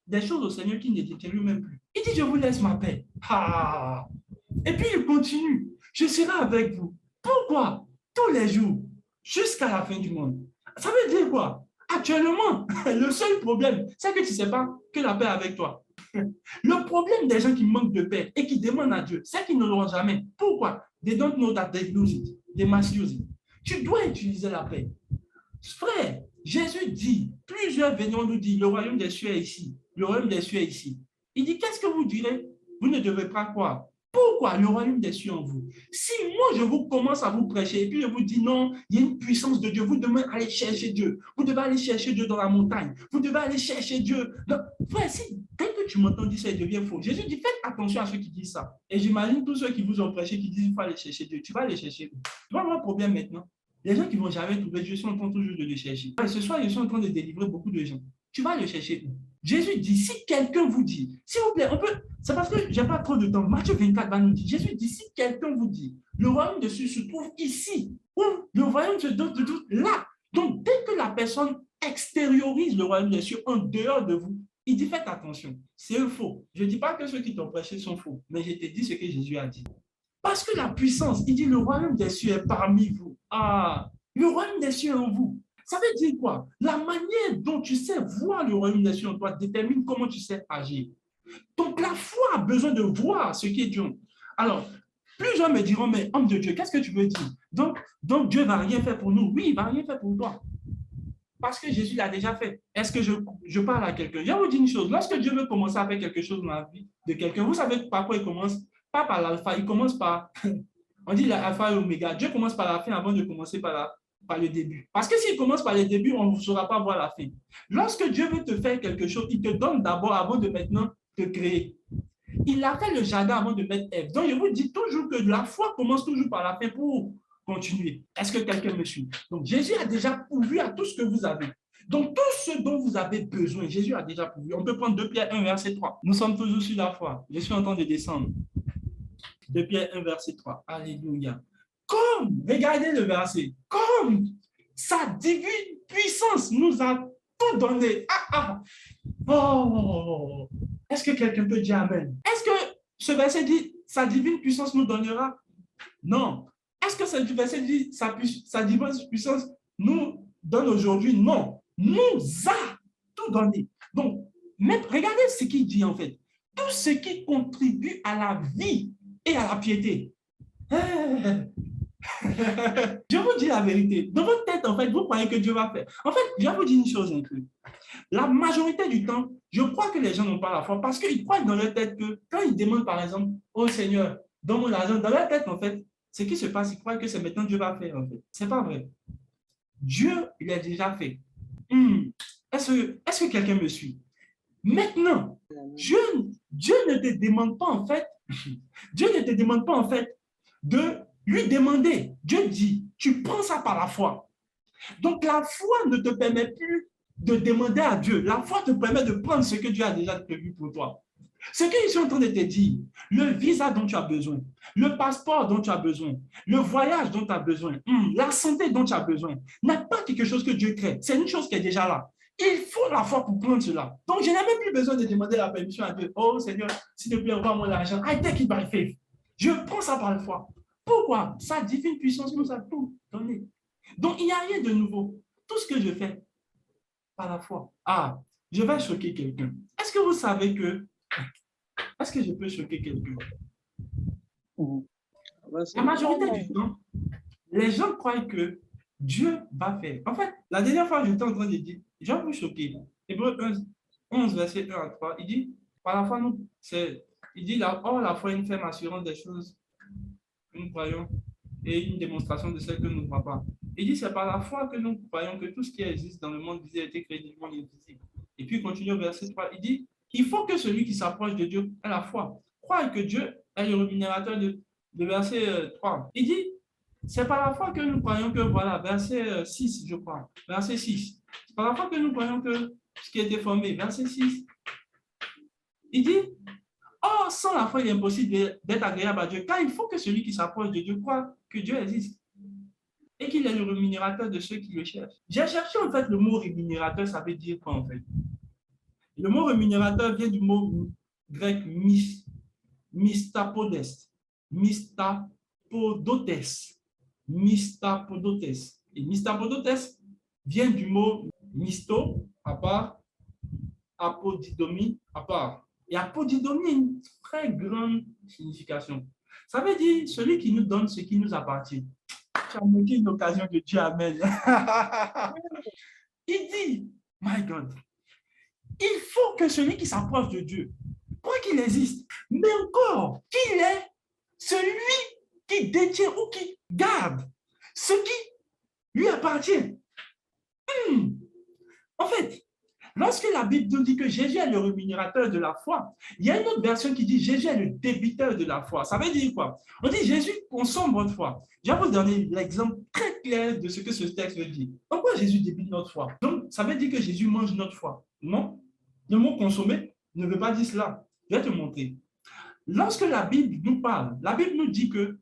des choses au Seigneur qui ne déterminent même plus. Il dit, je vous laisse ma paix. Et puis, il continue. Je serai avec vous. Pourquoi? Tous les jours, jusqu'à la fin du monde. Ça veut dire quoi? Actuellement, le seul problème, c'est que tu ne sais pas que la paix est avec toi. Le problème des gens qui manquent de paix et qui demandent à Dieu, c'est qu'ils ne l'auront jamais. Pourquoi? They don't know that they lose it. They must use it. Tu dois utiliser la paix. Frère, Jésus dit, plusieurs venants nous disent, le royaume des cieux est ici. Le royaume des cieux est ici. Il dit, qu'est-ce que vous direz? Vous ne devez pas croire. Pourquoi le royaume des cieux en vous? Si moi, je vous commence à vous prêcher et puis je vous dis non, il y a une puissance de Dieu, vous devez aller chercher Dieu. Vous devez aller chercher Dieu dans la montagne. Vous devez aller chercher Dieu. Donc, frère, dès que tu m'entends dire ça, il devient faux. Jésus dit, faites attention à ceux qui disent ça. Et j'imagine tous ceux qui vous ont prêché, qui disent qu'il faut aller chercher Dieu. Tu vas aller chercher. Tu vas avoir un problème maintenant. Les gens qui ne vont jamais trouver Dieu sont en train toujours de le chercher. Et ce soir, je suis en train de délivrer beaucoup de gens. Tu vas le chercher où? Jésus dit, si quelqu'un vous dit, s'il vous plaît, c'est parce que je n'ai pas trop de temps. Matthieu 24 va nous dire, Jésus dit, si quelqu'un vous dit, le royaume de Dieu se trouve ici, ou le royaume se trouve là. Donc, dès que la personne extériorise le royaume des cieux en dehors de vous, il dit, faites attention, c'est faux. Je ne dis pas que ceux qui t'ont prêché sont faux, mais je te dis ce que Jésus a dit. Parce que la puissance, il dit, le royaume des cieux est parmi vous. Le royaume des cieux est en vous. Ça veut dire quoi? La manière dont tu sais voir le royaume des cieux en toi détermine comment tu sais agir. Donc, la foi a besoin de voir ce qui est Dieu. Alors, plusieurs me diront, mais homme de Dieu, qu'est-ce que tu veux dire? Donc Dieu ne va rien faire pour nous. Oui, il ne va rien faire pour toi. Parce que Jésus l'a déjà fait. Est-ce que je parle à quelqu'un? Je vous dis une chose. Lorsque Dieu veut commencer à faire quelque chose dans la vie de quelqu'un, vous savez par quoi il commence? Pas par l'alpha, il commence par... On dit l'alpha et l'oméga. Dieu commence par la fin avant de commencer par le début. Parce que s'il commence par le début, on ne saura pas voir la fin. Lorsque Dieu veut te faire quelque chose, il te donne d'abord avant de maintenant te créer. Il a fait le jardin avant de mettre Ève. Donc, je vous dis toujours que la foi commence toujours par la fin pour continuer. Est-ce que quelqu'un me suit? Donc, Jésus a déjà pourvu à tout ce que vous avez. Donc, tout ce dont vous avez besoin, Jésus a déjà pourvu. On peut prendre 2 Pierre 1, verset 3. Nous sommes toujours sur la foi. Je suis en train de descendre. 2 Pierre 1, verset 3. Alléluia. Comme, regardez le verset, comme sa divine puissance nous a tout donné. Oh! Est-ce que quelqu'un peut dire Amen? Est-ce que ce verset dit sa divine puissance nous donnera? Non. Est-ce que ce verset dit sa divine puissance nous donne aujourd'hui? Non. Nous a tout donné. Donc, regardez ce qu'il dit en fait. tout ce qui contribue à la vie et à la piété. Je vous dis la vérité. Dans votre tête, en fait, vous croyez que Dieu va faire. En fait, je vais vous dire une chose un peu. La majorité du temps, je crois que les gens n'ont pas la foi parce qu'ils croient dans leur tête que quand ils demandent, par exemple, oh Seigneur, donne-moi l'argent, dans leur tête, en fait, ce qui se passe, ils croient que c'est maintenant Dieu va faire, en fait. Ce n'est pas vrai. Dieu, il a déjà fait. Est-ce que quelqu'un me suit? Maintenant, Dieu ne te demande pas, en fait, Dieu ne te demande pas, en fait, de lui demander. Dieu dit, tu prends ça par la foi. Donc, la foi ne te permet plus de demander à Dieu. La foi te permet de prendre ce que Dieu a déjà prévu pour toi. Ce qu'ils sont en train de te dire, le visa dont tu as besoin, le passeport dont tu as besoin, le voyage dont tu as besoin, la santé dont tu as besoin, n'est pas quelque chose que Dieu crée. C'est une chose qui est déjà là. Il faut la foi pour prendre cela. Donc, je n'ai même plus besoin de demander la permission à Dieu. Oh Seigneur, s'il te plaît, envoie-moi l'argent. I take it by faith. Je prends ça par la foi. Pourquoi? Sa divine puissance nous a tout donné. Donc, il n'y a rien de nouveau. Tout ce que je fais par la foi. Ah, je vais choquer quelqu'un. Est-ce que vous savez que... Est-ce que je peux choquer quelqu'un? La majorité du temps, les gens croient que Dieu va faire. En fait, la dernière fois, j'étais en train de dire, je vais vous choquer. Hébreux 11, verset 1 à 3, il dit, par la foi, il dit, la foi est une ferme assurance des choses que nous croyons et une démonstration de celles que nous ne voyons pas. Il dit, c'est par la foi que nous croyons que tout ce qui existe dans le monde visible a été créé du monde invisible. Et puis, il continue au verset 3, il dit, il faut que celui qui s'approche de Dieu ait la foi. Croire que Dieu est le rémunérateur de verset 3. Il dit, c'est par la foi que nous croyons que, voilà, verset 6, je crois, verset 6. C'est par la foi que nous croyons que ce qui a été formé, verset 6. Il dit, oh, sans la foi, il est impossible d'être agréable à Dieu, car il faut que celui qui s'approche de Dieu croit que Dieu existe et qu'il est le rémunérateur de ceux qui le cherchent. J'ai cherché en fait le mot rémunérateur, ça veut dire quoi en fait? Le mot rémunérateur vient du mot grec mistapodes. Mistapodotes. Mistapodotes. Et mistapodotes vient du mot misto, à part, apodidomie, à part. Et apodidomie a une très grande signification. Ça veut dire celui qui nous donne ce qui nous appartient. Tu as manqué une occasion de Dieu, amen. Il dit, my God, il faut que celui qui s'approche de Dieu, quoi qu'il existe, mais encore qu'il est celui qui détient ou qui garde ce qui lui appartient. En fait, lorsque la Bible nous dit que Jésus est le rémunérateur de la foi, il y a une autre version qui dit Jésus est le débiteur de la foi. Ça veut dire quoi? On dit Jésus consomme votre foi. Je vais vous donner l'exemple très clair de ce que ce texte veut dire. Pourquoi Jésus débite notre foi? Donc, ça veut dire que Jésus mange notre foi. Non? Le mot consommer ne veut pas dire cela. Je vais te montrer. Lorsque la Bible nous parle, la Bible nous dit que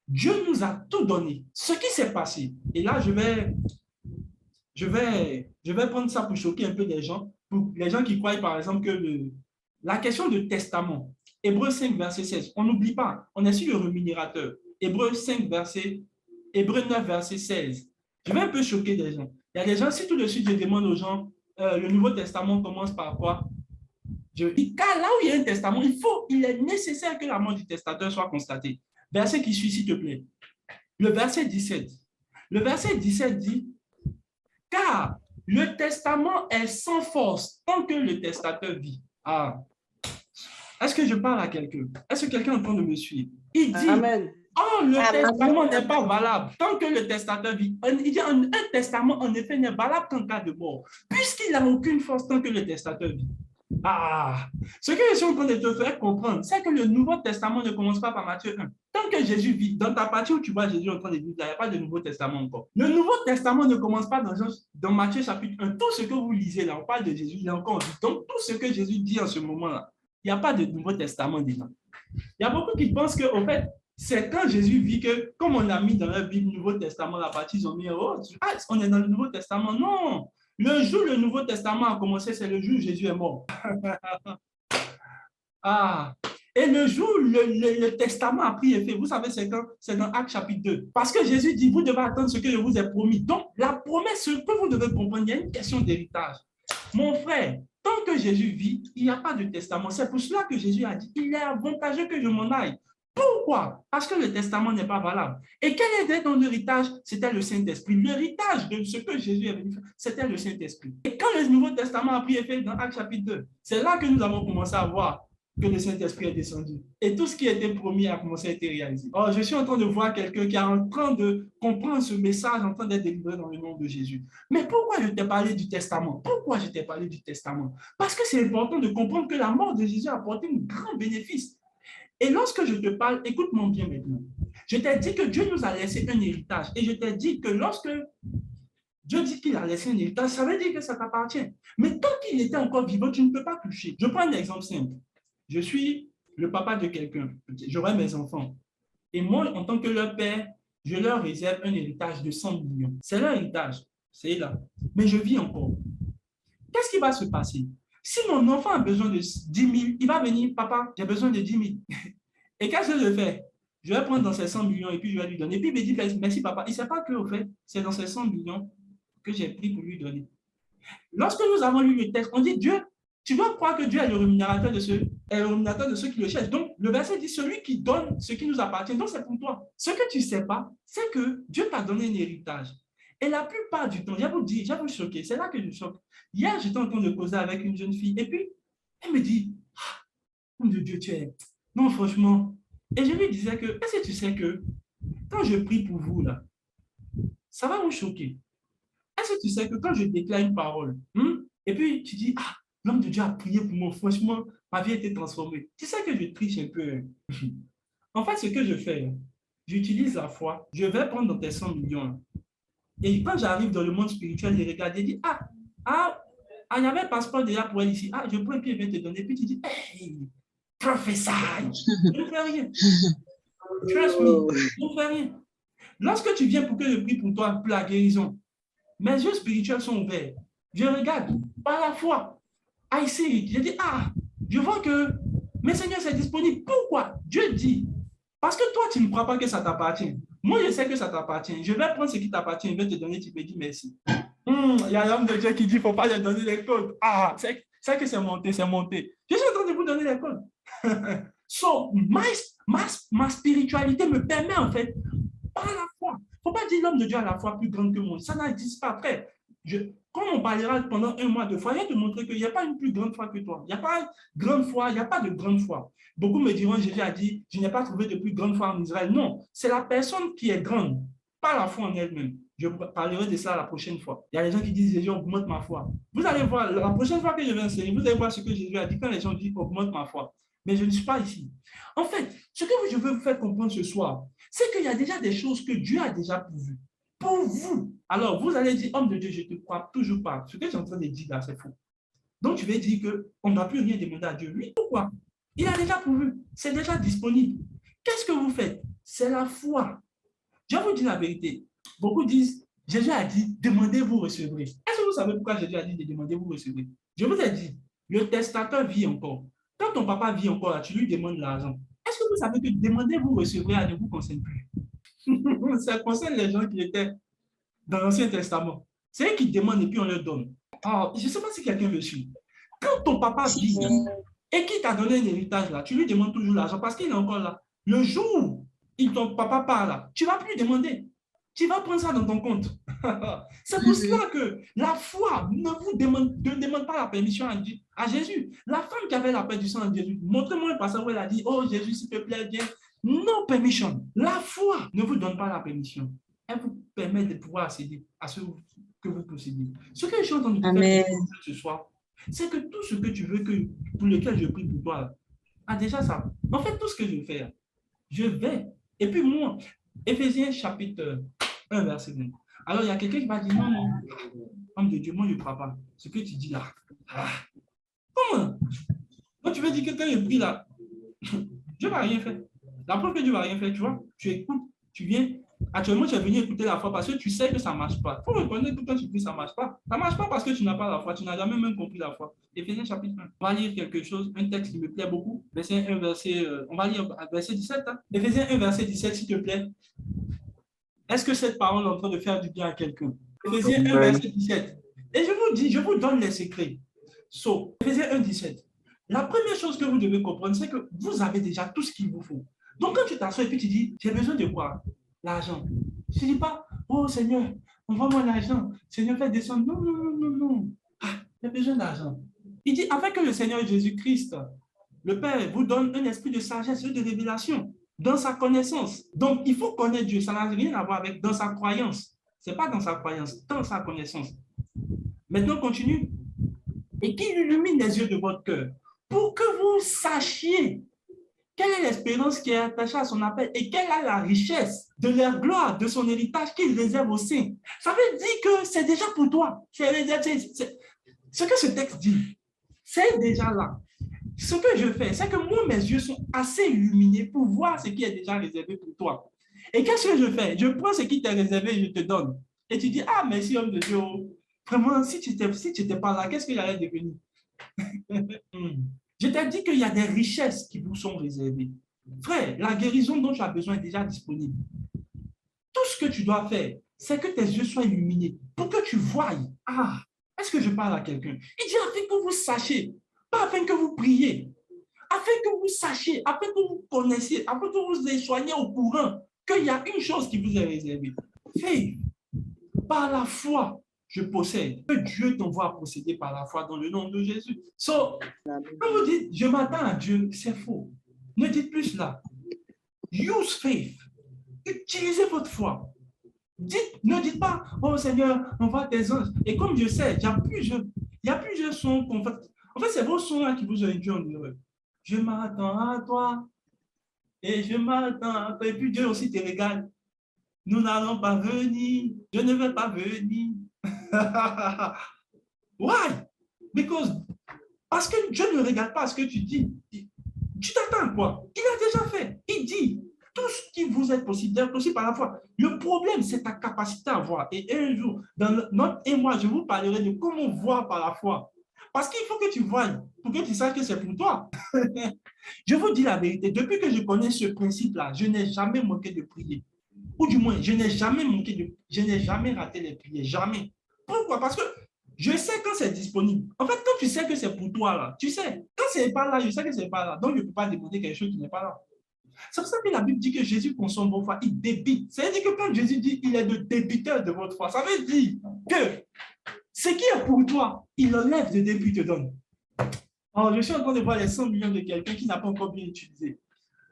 Dieu nous a tout donné. Ce qui s'est passé, et là je vais prendre ça pour choquer un peu les gens, pour les gens qui croient par exemple que la question de testament, Hébreux 5, verset 16, on n'oublie pas, on est sur le rémunérateur. Hébreux 9, verset 16. Je vais un peu choquer les gens. Il y a des gens, si tout de suite je demande aux gens, le Nouveau Testament commence par quoi? Je dis, car là où il y a un testament, il est nécessaire que la mort du testateur soit constatée. Verset qui suit, s'il te plaît. Le verset 17. Le verset 17 dit, car le testament est sans force tant que le testateur vit. Ah. Est-ce que je parle à quelqu'un? Est-ce que quelqu'un est en train de me suivre? Il dit, amen. Oh, le testament n'est pas valable tant que le testateur vit. Il dit, un testament, en effet, n'est valable qu'en cas de mort, puisqu'il n'a aucune force tant que le testateur vit. Ah, ce que je suis en train de te faire comprendre, c'est que le Nouveau Testament ne commence pas par Matthieu 1. Tant que Jésus vit, dans ta partie où tu vois Jésus en train de vivre, il n'y a pas de Nouveau Testament encore. Le Nouveau Testament ne commence pas dans Matthieu chapitre 1. Tout ce que vous lisez là, on parle de Jésus, il est encore en vie. Donc, tout ce que Jésus dit en ce moment-là, il n'y a pas de Nouveau Testament dedans. Il y a beaucoup qui pensent qu'au fait, c'est quand Jésus vit que, comme on a mis dans la Bible, Nouveau Testament, la partie, ils ont mis, oh, on est dans le Nouveau Testament. Non! Le jour où le Nouveau Testament a commencé, c'est le jour où Jésus est mort. Ah, et le jour où le testament a pris effet, vous savez, c'est quand? C'est dans Actes chapitre 2. Parce que Jésus dit, vous devez attendre ce que je vous ai promis. Donc, la promesse, ce que vous devez comprendre, il y a une question d'héritage. Mon frère, tant que Jésus vit, il n'y a pas de testament. C'est pour cela que Jésus a dit, il est avantageux que je m'en aille. Pourquoi? Parce que le testament n'est pas valable. Et quel était ton héritage? C'était le Saint-Esprit. L'héritage de ce que Jésus est venu faire, c'était le Saint-Esprit. Et quand le Nouveau Testament a pris effet dans Actes chapitre 2, c'est là que nous avons commencé à voir que le Saint-Esprit est descendu. Et tout ce qui était promis a commencé à être réalisé. Or, je suis en train de voir quelqu'un qui est en train de comprendre ce message, en train d'être délivré dans le nom de Jésus. Mais pourquoi je t'ai parlé du testament? Pourquoi je t'ai parlé du testament? Parce que c'est important de comprendre que la mort de Jésus a apporté un grand bénéfice. Et lorsque je te parle, écoute-moi bien maintenant. Je t'ai dit que Dieu nous a laissé un héritage. Et je t'ai dit que lorsque Dieu dit qu'il a laissé un héritage, ça veut dire que ça t'appartient. Mais tant qu'il était encore vivant, tu ne peux pas toucher. Je prends un exemple simple. Je suis le papa de quelqu'un. J'aurai mes enfants. Et moi, en tant que leur père, je leur réserve un héritage de 100 millions. C'est leur héritage. C'est là. Mais je vis encore. Qu'est-ce qui va se passer? Si mon enfant a besoin de 10 000, il va venir, papa, j'ai besoin de 10 000. Et qu'est-ce que je fais? Je vais prendre dans ces 100 millions et puis je vais lui donner. Et puis il me dit, merci papa. Il ne sait pas que, au fait, c'est dans ces 100 millions que j'ai pris pour lui donner. Lorsque nous avons lu le texte, on dit, Dieu, tu dois croire que Dieu est le rémunérateur de ceux qui le cherchent. Donc, le verset dit, celui qui donne ce qui nous appartient. Donc, c'est pour toi. Ce que tu ne sais pas, c'est que Dieu t'a donné un héritage. Et la plupart du temps, je vais vous dire, je vais vous choquer, c'est là que je choque. Hier, j'étais en train de causer avec une jeune fille, et puis, elle me dit, mon Dieu, tu es... Non, franchement. Et je lui disais que, est-ce que tu sais que, quand je prie pour vous, là, ça va vous choquer. Est-ce que tu sais que quand je déclare une parole, et puis tu dis, ah, l'homme de Dieu a prié pour moi, franchement, ma vie a été transformée. Tu sais que je triche un peu. En fait, ce que je fais, j'utilise la foi, je vais prendre dans tes 100 millions. Et quand j'arrive dans le monde spirituel, je regarde et dis, il y avait un passeport déjà pour elle ici. Ah, je prends et puis je vais te donner. Puis tu dis, hey, professeur, je ne fais rien. Trust me, je ne fais rien. Lorsque tu viens pour que je prie pour toi, pour la guérison, mes yeux spirituels sont ouverts. Je regarde par la foi. I see it. Je dis, je vois que, mais Seigneur, c'est disponible. Pourquoi? Dieu dit, parce que toi, tu ne crois pas que ça t'appartient. Moi, je sais que ça t'appartient. Je vais prendre ce qui t'appartient, je vais te donner, tu me dis merci. Il y a l'homme de Dieu qui dit, il ne faut pas lui donner les codes. C'est que c'est monté, c'est monté. Je suis en train de vous donner les codes. So, ma spiritualité me permet, en fait, par la foi. Il ne faut pas dire l'homme de Dieu a la foi plus grande que moi. Ça n'existe pas. Après, quand on parlera pendant un mois de foi, je vais te montrer qu'il n'y a pas une plus grande foi que toi. Il n'y a pas de grande foi, il n'y a pas de grande foi. Beaucoup me diront, Jésus a dit, je n'ai pas trouvé de plus grande foi en Israël. Non, c'est la personne qui est grande, pas la foi en elle-même. Je parlerai de ça la prochaine fois. Il y a des gens qui disent, Jésus augmente ma foi. Vous allez voir, la prochaine fois que je vais enseigner, vous allez voir ce que Jésus a dit quand les gens disent, augmente ma foi. Mais je ne suis pas ici. En fait, ce que je veux vous faire comprendre ce soir, c'est qu'il y a déjà des choses que Dieu a déjà pourvues. Pour vous. Alors, vous allez dire, homme de Dieu, je ne te crois toujours pas. Ce que je suis en train de dire là, c'est faux. Donc, tu vas dire qu'on ne doit plus rien demander à Dieu. Oui, pourquoi? Il a déjà pourvu. C'est déjà disponible. Qu'est-ce que vous faites? C'est la foi. Je vous dis la vérité. Beaucoup disent, Jésus a dit, demandez, vous recevrez. Est-ce que vous savez pourquoi Jésus a dit de demander, vous recevrez? Je vous ai dit, le testateur vit encore. Quand ton papa vit encore, là, tu lui demandes l'argent. Est-ce que vous savez que demander, vous recevrez, ne vous concerne plus? Ça concerne les gens qui étaient dans l'Ancien Testament. C'est eux qui demandent et puis on leur donne. Alors, je ne sais pas si quelqu'un veut suivre. Quand ton papa vit et qu'il t'a donné un héritage là, tu lui demandes toujours l'argent parce qu'il est encore là. Le jour où ton papa part là, tu ne vas plus demander. Tu vas prendre ça dans ton compte. C'est pour cela que la foi ne demande pas la permission à Jésus. La femme qui avait la permission à Jésus, montrez-moi un passage où elle a dit, oh Jésus, s'il te plaît, viens. No permission. La foi ne vous donne pas la permission. Elle vous permet de pouvoir accéder à ce que vous possédez. Ce que je suis en train de vous faire ce soir, c'est que tout ce que tu veux pour lequel je prie pour toi, a déjà ça. En fait, tout ce que je vais faire, je vais. Et puis moi, Éphésiens chapitre 1, verset 20. Alors, il y a quelqu'un qui va dire, non, homme de Dieu, moi, je ne crois pas. Ce que tu dis là. Comment? Donc, tu veux dire que quand je prie là, Dieu ne va rien faire. La preuve que Dieu ne va rien faire, tu vois, tu écoutes, tu viens. Actuellement, tu es venu écouter la foi parce que tu sais que ça ne marche pas. Il faut reconnaître que quand tu pries, ça ne marche pas. Ça ne marche pas parce que tu n'as pas la foi, tu n'as jamais même compris la foi. Éphésiens chapitre 1. On va lire quelque chose, un texte qui me plaît beaucoup. Verset 1, on va lire verset 17. Hein. Éphésiens 1, verset 17, s'il te plaît. Est-ce que cette parole est en train de faire du bien à quelqu'un? Éphésiens 1, verset 17. Et je vous dis, je vous donne les secrets. So, Éphésiens 1,17. La première chose que vous devez comprendre, c'est que vous avez déjà tout ce qu'il vous faut. Donc, quand tu t'assois et puis tu dis, j'ai besoin de quoi? L'argent. Tu ne dis pas, oh Seigneur, envoie-moi l'argent. Seigneur, fais descendre. Non, non, non, non, non. Ah, j'ai besoin d'argent. Il dit, afin que le Seigneur Jésus-Christ, le Père, vous donne un esprit de sagesse et de révélation dans sa connaissance. Donc, il faut connaître Dieu. Ça n'a rien à voir avec dans sa croyance. Ce n'est pas dans sa croyance, dans sa connaissance. Maintenant, continue. Et qu'il illumine les yeux de votre cœur pour que vous sachiez quelle est l'espérance qui est attachée à son appel et quelle est la richesse de leur gloire, de son héritage qu'il réserve aux saints. Ça veut dire que c'est déjà pour toi. Ce que ce texte dit, c'est déjà là. Ce que je fais, c'est que moi, mes yeux sont assez illuminés pour voir ce qui est déjà réservé pour toi. Et qu'est-ce que je fais? Je prends ce qui t'est réservé et je te donne. Et tu dis, ah, merci, homme de Dieu. Vraiment, si tu n'étais pas là, qu'est-ce que j'allais devenir? Je t'ai dit qu'il y a des richesses qui vous sont réservées. Frère, la guérison dont tu as besoin est déjà disponible. Tout ce que tu dois faire, c'est que tes yeux soient illuminés pour que tu voies. Ah, est-ce que je parle à quelqu'un? Il dit afin que vous sachiez, pas afin que vous priez, afin que vous sachiez, afin que vous connaissiez, afin que vous soyez au courant qu'il y a une chose qui vous est réservée. Fais, par la foi, je possède. Que Dieu t'envoie à posséder par la foi dans le nom de Jésus. So, quand vous dites, je m'attends à Dieu, c'est faux. Ne dites plus cela. Use faith. Utilisez votre foi. Ne dites pas, oh Seigneur, envoie tes anges. Et comme je sais, il y a plusieurs sons qu'on fait. En fait, c'est vos sons là qui vous ont induit en erreur. Je m'attends à toi. Et je m'attends à toi. Et puis Dieu aussi te regarde. Nous n'allons pas venir. Je ne vais pas venir. Why? Parce que Dieu ne regarde pas ce que tu dis. Tu t'attends à quoi? Il a déjà fait. Il dit, tout ce qui vous est possible, est possible par la foi. Le problème, c'est ta capacité à voir. Et un jour, dans notre et moi, je vous parlerai de comment voir par la foi. Parce qu'il faut que tu voies pour que tu saches que c'est pour toi. Je vous dis la vérité, depuis que je connais ce principe-là, je n'ai jamais manqué de prier. Ou du moins, je n'ai jamais raté les prières, jamais. Pourquoi? Parce que je sais quand c'est disponible. En fait, quand tu sais que c'est pour toi, là, tu sais. Quand c'est pas là, je sais que c'est pas là. Donc, je ne peux pas demander quelque chose qui n'est pas là. C'est pour ça que la Bible dit que Jésus consomme vos foi, il débite. Ça veut dire que quand Jésus dit qu'il est le débiteur de votre foi, ça veut dire que ce qui est pour toi, il enlève de début, te donne. Oh, je suis en train de voir les 100 millions de quelqu'un qui n'a pas encore bien utilisé.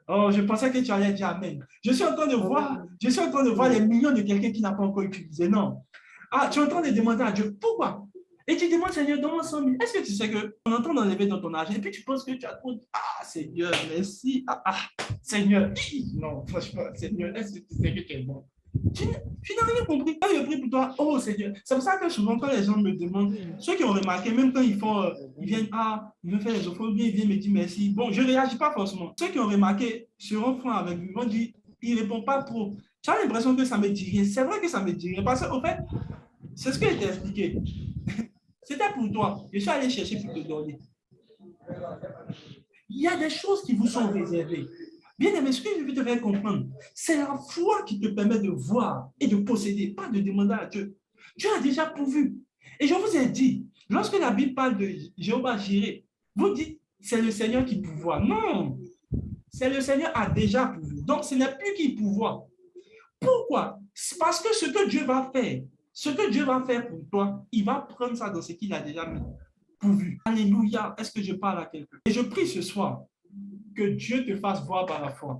Oh, je pensais que tu allais dire Amen. Je suis en train de voir les millions de quelqu'un qui n'a pas encore utilisé. Non. Ah, tu es en train de demander à Dieu, pourquoi? Et tu demandes, Seigneur, donne-moi 100 000. Est-ce que tu sais qu'on entend d'enlever dans ton argent et puis tu penses que tu as trop. Ah, Seigneur, merci. Seigneur. Non, franchement, Seigneur, est-ce que tu sais que tu es bon? Tu n'as rien compris. Quand je prie pour toi, oh Seigneur. C'est pour ça que souvent, quand les gens me demandent, ceux qui ont remarqué, même quand ils font, ils viennent, ils veulent faire les offres, ils viennent me dire merci. Bon, je ne réagis pas forcément. Ceux qui ont remarqué seront francs avec lui, ils vont dire, il ne répond pas trop. Tu as l'impression que ça me dit rien. C'est vrai que ça me dit rien. Parce qu'en fait, c'est ce que je t'ai expliqué. C'était pour toi. Je suis allé chercher pour te donner. Il y a des choses qui vous sont réservées. Bien aimé, ce que je veux te faire comprendre, c'est la foi qui te permet de voir et de posséder, pas de demander à Dieu. Dieu a déjà pourvu. Et je vous ai dit, lorsque la Bible parle de Jéhovah Jireh, vous dites, c'est le Seigneur qui pourvoit. Non, c'est le Seigneur a déjà pourvu. Donc, ce n'est plus qui pourvoit. Pourquoi? Parce que ce que Dieu va faire pour toi, il va prendre ça dans ce qu'il a déjà mis pourvu. Alléluia. Est-ce que je parle à quelqu'un? Et je prie ce soir que Dieu te fasse voir par la foi.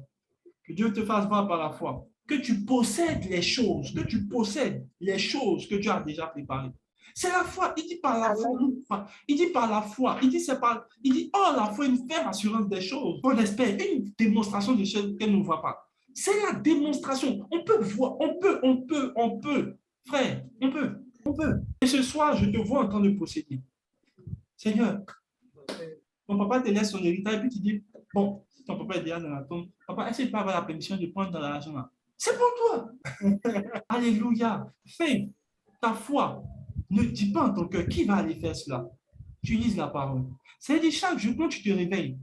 Que Dieu te fasse voir par la foi. Que tu possèdes les choses, que Dieu a déjà préparées. C'est la foi. Il dit par la foi. Il dit par la foi. Il dit, oh, la foi, une ferme assurance des choses qu'on espère, une démonstration de choses qu'elle ne voit pas. C'est la démonstration. On peut voir, on peut. Frère, on peut. Et ce soir, je te vois en train de posséder. Seigneur, ton papa te laisse son héritage et puis tu dis, bon, si ton papa est déjà dans la tombe, papa, est-ce que tu peux avoir la permission de prendre dans l'argent là? C'est pour toi. Alléluia. Fais ta foi. Ne dis pas en ton cœur qui va aller faire cela. Tu lises la parole. C'est-à-dire, chaque jour, quand tu te réveilles,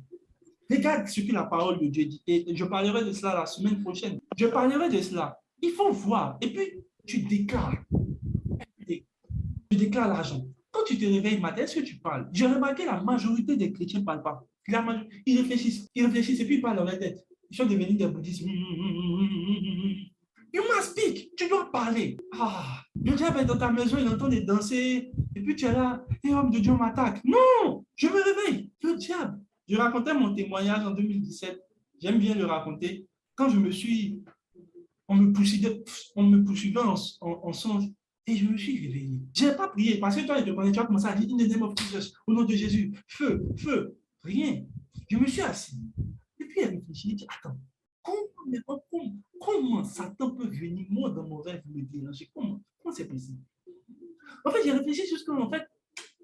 regarde ce que la parole de Dieu dit. Et je parlerai de cela la semaine prochaine. Je parlerai de cela. Il faut voir. Et puis, tu déclares. Tu déclare l'argent. Quand tu te réveilles matin, est-ce que tu parles? J'ai remarqué la majorité des chrétiens ne parlent pas. Ils réfléchissent et puis ils parlent dans leur tête. Ils sont devenus des bouddhistes. You must speak. Tu dois parler. Ah, le diable est dans ta maison, il entend des danser. Et puis tu es là, et homme de Dieu m'attaque. Non, je me réveille. Le diable. Je racontais mon témoignage en 2017. J'aime bien le raconter. Quand on me poursuivait en songe. Et je me suis réveillé. Je n'ai pas prié parce que toi, tu as commencé à dire in the name of Jesus, au nom de Jésus, feu, feu, rien. Je me suis assis. Et puis, il a réfléchi. Il dit attends, comment Satan peut venir, moi, dans mon rêve, me déranger? Comment c'est possible? En fait, j'ai réfléchi jusqu'à en fait,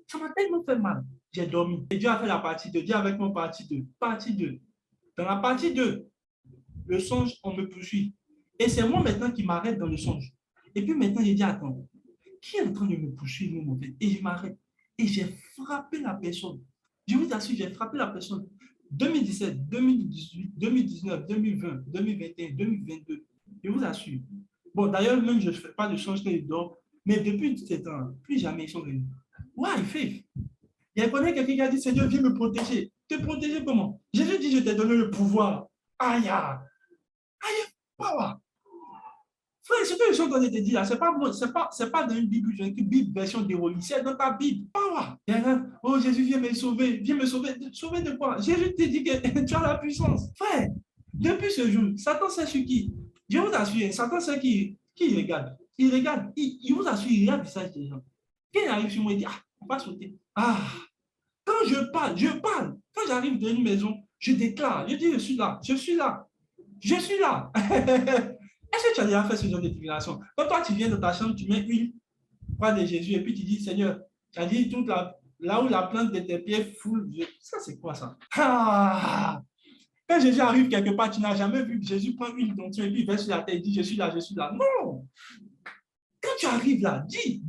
ça m'a tellement fait mal. J'ai dormi. Et Dieu a fait la partie 2. Dieu avec mon partie 2. Partie 2. Dans la partie 2, le songe, on me poursuit. Et c'est moi maintenant qui m'arrête dans le songe. Et puis maintenant, j'ai dit attends, qui est en train de me poursuivre, mon fait? Et je m'arrête. Et j'ai frappé la personne. Je vous assure, j'ai frappé la personne. 2017, 2018, 2019, 2020, 2021, 2022. Je vous assure. Bon, d'ailleurs, même je ne fais pas de change quand ils dorment. Mais depuis 17 ans, plus jamais ils sont venus. Why, faith? Il y a quelqu'un qui a dit, Seigneur, viens me protéger. Te protéger comment? Jésus dit, je t'ai donné le pouvoir. Aïe, aïe, power. Frère, ce que je suis en train de te dire, ce n'est pas dans une Bible, une Bible version déroulée, c'est dans ta Bible. Power. Oh, Jésus, viens me sauver. Viens me sauver. Sauver de quoi? Jésus te dit que tu as la puissance. Frère, depuis ce jour, Satan sait sur qui? Je vous assure, Satan sait qui il regarde. Il regarde, il vous assure, il regarde le visage des gens. Quand il arrive sur moi, il dit, on va sauter. Quand je parle. Quand j'arrive dans une maison, je déclare, je dis, je suis là. Est-ce que tu as déjà fait ce genre de déclaration? Quand toi, tu viens dans ta chambre, tu mets huile, croix de Jésus, et puis tu dis, Seigneur, tu as dit là où la plante de tes pieds foule. Ça, c'est quoi ça? Quand Jésus arrive quelque part, tu n'as jamais vu Jésus prendre huile d'onction et puis il verse sur la terre et dit, je suis là. Non! Quand tu arrives là, dis,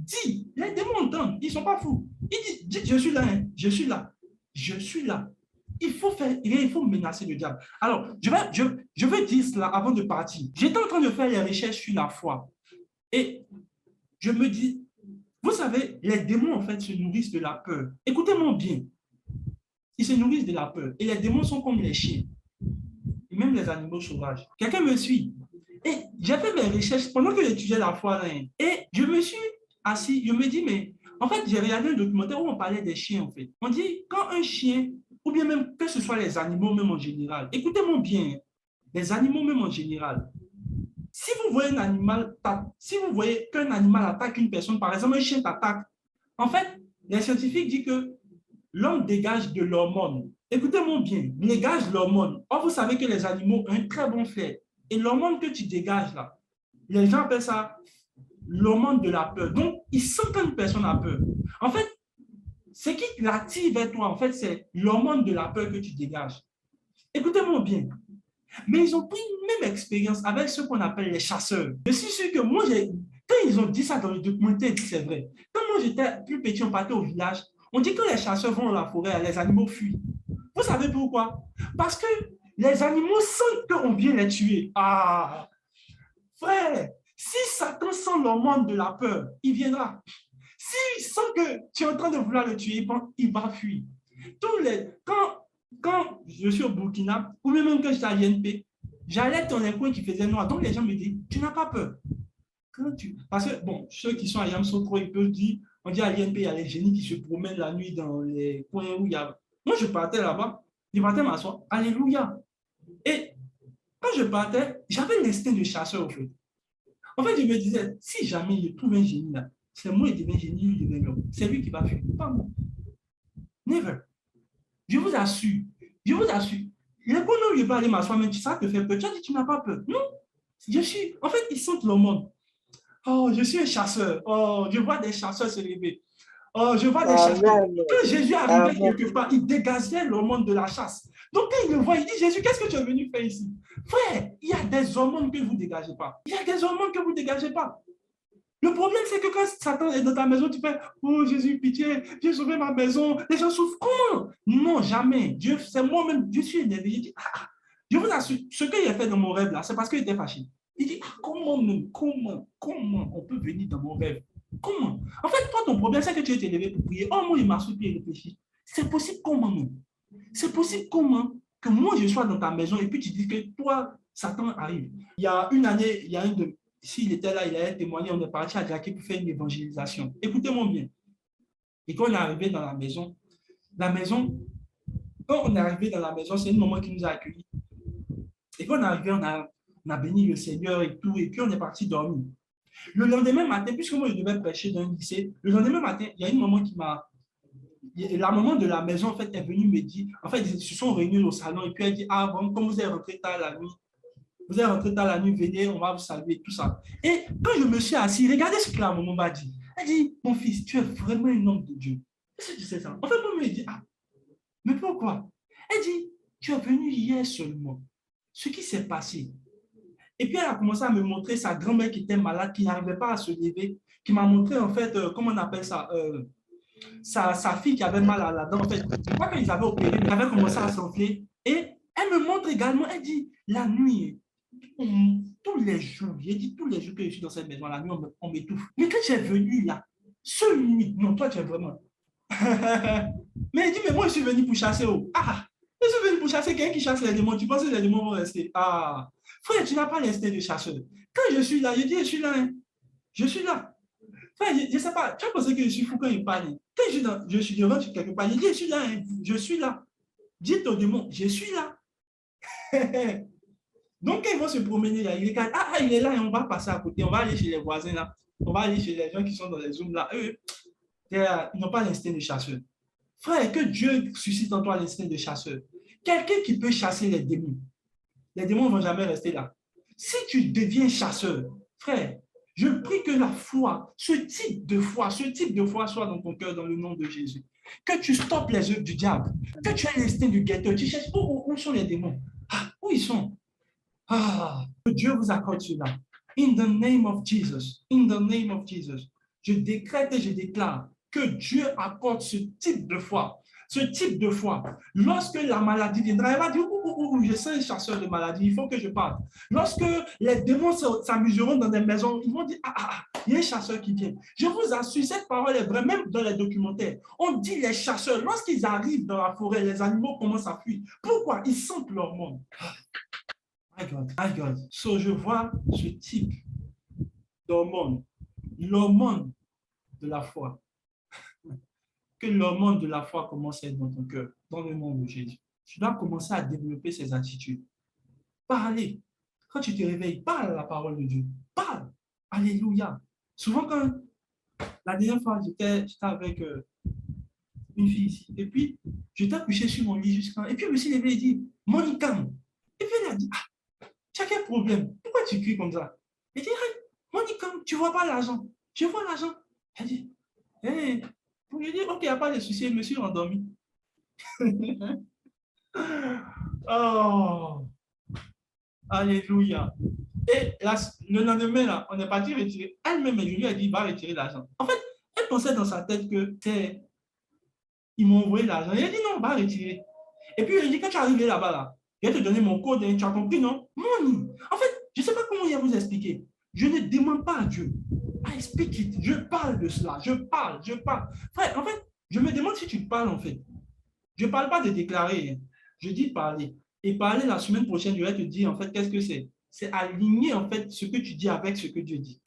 les démons entendent, ils ne sont pas fous. Ils disent, je suis là. Il faut menacer le diable. Alors, je vais dire cela avant de partir. J'étais en train de faire les recherches sur la foi. Et je me dis, vous savez, les démons, en fait, se nourrissent de la peur. Écoutez-moi bien. Ils se nourrissent de la peur. Et les démons sont comme les chiens. Et même les animaux sauvages. Quelqu'un me suit. Et j'ai fait mes recherches pendant que j'étudiais la foi. Et je me suis assis, je me dis, mais en fait, j'ai regardé un documentaire où on parlait des chiens, en fait. On dit, quand un chien, ou bien même que ce soit les animaux même en général, écoutez-moi bien, les animaux même en général, si vous voyez qu'un animal attaque une personne, par exemple, un chien t'attaque, en fait, les scientifiques disent que l'homme dégage de l'hormone. Écoutez-moi bien, dégage l'hormone. Or, vous savez que les animaux ont un très bon flair. Et l'hormone que tu dégages là, les gens appellent ça l'hormone de la peur. Donc, ils sentent qu'une personne a peur. En fait, ce qui l'attire vers toi, en fait, c'est l'hormone de la peur que tu dégages. Écoutez-moi bien. Mais ils ont pris une même expérience avec ce qu'on appelle les chasseurs. Je suis sûr que moi, quand ils ont dit ça dans le documentaire, c'est vrai. Quand moi, j'étais plus petit, on partait au village, on dit que les chasseurs vont dans la forêt, les animaux fuient. Vous savez pourquoi? Parce que les animaux sentent qu'on vient les tuer. Frère, si Satan sent l'hormone de la peur, il viendra. S'il sent que tu es en train de vouloir le tuer, il va fuir. Quand je suis au Burkina, ou même quand j'étais à l'INP, j'allais dans les coins qui faisaient noir. Donc les gens me disent, tu n'as pas peur. Parce que, bon, ceux qui sont à Yamoussoukro, ils peuvent dire, on dit à l'INP, il y a les génies qui se promènent la nuit dans les coins où il y a... Moi, je partais là-bas, je partais m'asseoir. Alléluia. Et quand je partais, j'avais l'instinct de chasseur, au fait. En fait, je me disais, si jamais je trouve un génie là, c'est moi qui deviens génie, lui devient l'homme. C'est lui qui va fuir, pas moi. Never. Je vous assure. Le bonhomme, il va aller m'asseoir, mais ça te fait peur. Tu as dit, tu n'as pas peur. Non. En fait, ils sentent l'hormone. Oh, je suis un chasseur. Oh, je vois des chasseurs se lever. Oh, je vois des chasseurs. Quand Jésus arrivait quelque part, il dégageait l'hormone de la chasse. Donc, quand il le voit, il dit, Jésus, qu'est-ce que tu es venu faire ici? Frère, il y a des hormones que vous ne dégagez pas. Le problème, c'est que quand Satan est dans ta maison, tu fais, oh Jésus, pitié, viens sauver ma maison. Les gens souffrent. Comment? Non, jamais. Dieu, c'est moi-même, je suis énervé. Je vous assure, ce qu'il a fait dans mon rêve là, c'est parce qu'il était fâché. Il dit, comment on peut venir dans mon rêve? Comment? En fait, toi, ton problème, c'est que tu es levé pour prier. Oh, moi, il m'a soutenu et réfléchi. C'est possible comment, non? C'est possible comment que moi, je sois dans ta maison et puis tu dis que toi, Satan arrive. Il y a une année, il y a un de... S'il était là, il allait témoigner, on est parti à Jackie pour faire une évangélisation. Écoutez-moi bien. Et quand on est arrivé dans la maison, quand on est arrivé dans la maison, c'est une maman qui nous a accueillis. Et quand on est arrivé, on a béni le Seigneur et tout, et puis on est parti dormir. Le lendemain matin, puisque moi je devais prêcher dans un lycée, le lendemain matin, il y a une maman qui m'a. La maman de la maison, en fait, est venue me dire. En fait, ils se sont réunis au salon et puis elle dit: ah bon, comme vous êtes rentré tard la nuit, vous êtes rentré tard la nuit, venez, on va vous saluer, tout ça. Et quand je me suis assis, regardez ce que la maman m'a dit. Elle dit: mon fils, tu es vraiment un homme de Dieu. Qu'est-ce que tu sais ça? En fait, moi, je me dis: ah, mais pourquoi? Elle dit: tu es venu hier seulement. Ce qui s'est passé. Et puis, elle a commencé à me montrer sa grand-mère qui était malade, qui n'arrivait pas à se lever, qui m'a montré, en fait, comment on appelle ça, sa fille qui avait mal à la dent. En fait, je crois qu'ils avaient opéré, mais elle avait commencé à s'enfler. Et elle me montre également, elle dit: la nuit, tous les jours, j'ai dit tous les jours que je suis dans cette maison, la nuit, on m'étouffe. Mais quand tu es venu là, seule nuit, non, toi, tu es vraiment. Mais elle dit: mais moi, je suis venu pour chasser. Oh. Ah, je suis venu pour chasser quelqu'un qui chasse les démons. Tu penses que les démons vont rester? Ah, frère, tu n'as pas l'instinct de chasseur. Quand je suis là, je dis: je suis là. Hein. Je suis là. Frère, je ne sais pas, tu as pensé que je suis fou quand il parle. Quand je suis devant quelque part, je dis: je suis là. Hein. Je suis là. Dites aux démons: je suis là. Donc, quand ils vont se promener là, ils regardent: ah, il est là et on va passer à côté. On va aller chez les voisins là. On va aller chez les gens qui sont dans les zooms là. Eux, ils n'ont pas l'instinct de chasseur. Frère, que Dieu suscite en toi l'instinct de chasseur. Quelqu'un qui peut chasser les démons ne vont jamais rester là. Si tu deviens chasseur, frère, je prie que la foi, ce type de foi soit dans ton cœur dans le nom de Jésus. Que tu stoppes les œuvres du diable. Que tu aies l'instinct du guetteur. Tu cherches où sont les démons. Ah, où ils sont? Ah, que Dieu vous accorde cela. In the name of Jesus. In the name of Jesus. Je décrète et je déclare que Dieu accorde ce type de foi. Ce type de foi. Lorsque la maladie viendra, elle va dire: je suis un chasseur de maladie, il faut que je parte. Lorsque les démons s'amuseront dans des maisons, ils vont dire: il y a un chasseur qui vient. Je vous assure, cette parole est vraie, même dans les documentaires. On dit les chasseurs, lorsqu'ils arrivent dans la forêt, les animaux commencent à fuir. Pourquoi? Ils sentent leur monde. My God, my God. So, je vois ce type d'hormone, l'hormone de la foi. Que l'hormone de la foi commence à être dans ton cœur, dans le nom de Jésus. Tu dois commencer à développer ces attitudes. Parler. Quand tu te réveilles, parle la parole de Dieu. Parle. Alléluia. Souvent, quand la dernière fois, j'étais avec une fille ici, et puis j'étais couché sur mon lit jusqu'à. Et puis, je me suis levé et dit: Monica. Et puis, elle a dit: ah, tu as quel problème? Pourquoi tu cries comme ça? Elle dit: hey, Monica, tu ne vois pas l'argent. Je vois l'argent. Elle dit: hey. Je dis: ok, il n'y a pas de souci, je me suis endormi. Oh, alléluia. Et là, le lendemain, là, on est parti retirer. Elle-même est venue, elle dit: va retirer l'argent. En fait, elle pensait dans sa tête que c'est. Ils m'ont envoyé l'argent. Elle a dit: non, va retirer. Et puis, elle dit: quand tu es arrivé là-bas, là, je vais te donner mon code, hein, tu as compris, non? Money. En fait, je ne sais pas comment il va vous expliquer. Je ne demande pas à Dieu. I speak it. Je parle de cela. Je parle. Frère, en fait, je me demande si tu parles, en fait. Je ne parle pas de déclarer. Je dis parler. Et parler la semaine prochaine, je vais te dire, en fait, qu'est-ce que c'est? C'est aligner, en fait, ce que tu dis avec ce que Dieu dit.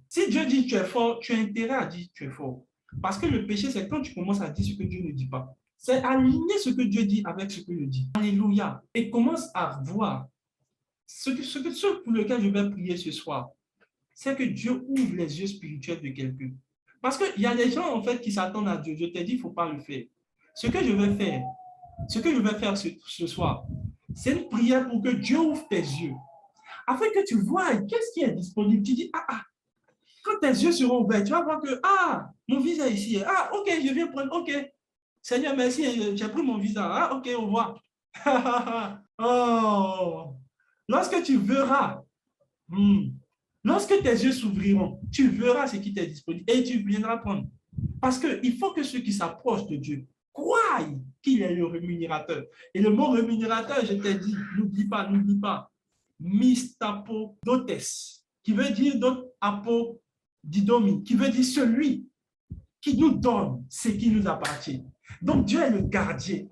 Si Dieu dit tu es fort, tu as intérêt à dire tu es fort. Parce que le péché, c'est quand tu commences à dire ce que Dieu ne dit pas. C'est aligner ce que Dieu dit avec ce que Dieu dit. Alléluia. Et commence à voir ce pour lequel je vais prier ce soir. C'est que Dieu ouvre les yeux spirituels de quelqu'un. Parce qu'il y a des gens, en fait, qui s'attendent à Dieu. Je t'ai dit, il ne faut pas le faire. Ce que je vais faire ce soir, c'est une prière pour que Dieu ouvre tes yeux. Afin que tu vois qu'est-ce qui est disponible. Tu dis: quand tes yeux seront ouverts, tu vas voir que, mon visa est ici. Ok, je viens prendre, ok. Seigneur, merci, j'ai pris mon visa. Ok, au revoir. Oh, lorsque tu verras, lorsque tes yeux s'ouvriront, tu verras ce qui t'est disponible et tu viendras prendre. Parce qu'il faut que ceux qui s'approchent de Dieu croient qu'il est le rémunérateur. Et le mot rémunérateur, je t'ai dit, n'oublie pas, mistapo dotes, qui veut dire apo didomi, qui veut dire celui qui nous donne ce qui nous appartient. Donc, Dieu est le gardien.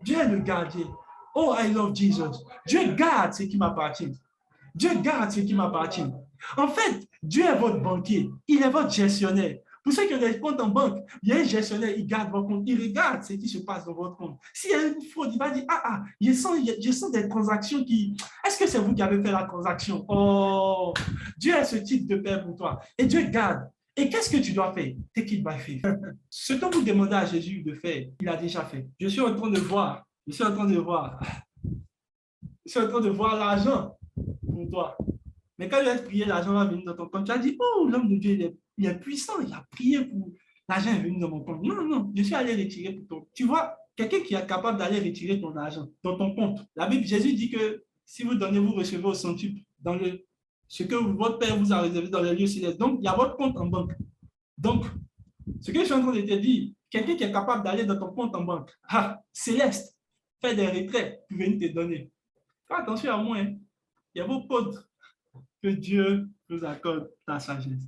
Dieu est le gardien. Oh, I love Jesus. Dieu garde ce qui m'appartient. Dieu garde ce qui m'appartient. En fait, Dieu est votre banquier. Il est votre gestionnaire. Pour ceux qui ont des comptes en banque, il y a un gestionnaire, il garde vos comptes, il regarde ce qui se passe dans votre compte. S'il y a une fraude, il va dire, je sens des transactions qui... Est-ce que c'est vous qui avez fait la transaction? Oh, Dieu est ce type de père pour toi. Et Dieu garde. Et qu'est-ce que tu dois faire? Take it by faith. Ce que vous demandez à Jésus de faire, il a déjà fait. Je suis en train de voir l'argent pour toi. Mais quand il va te prier, l'argent va venir dans ton compte. Tu as dit, oh, l'homme de Dieu, il est puissant, il a prié pour l'argent est venu dans mon compte. Non, non, je suis allé retirer pour toi. Tu vois, quelqu'un qui est capable d'aller retirer ton argent dans ton compte. La Bible, Jésus dit que si vous donnez, vous recevez au centuple dans ce que votre Père vous a réservé dans les lieux célestes. Donc, il y a votre compte en banque. Donc, ce que je suis en train de te dire, quelqu'un qui est capable d'aller dans ton compte en banque, céleste, faire des retraits pour venir te donner. Fais attention à moi, hein. Il y a vos potes. Que Dieu nous accorde ta sagesse.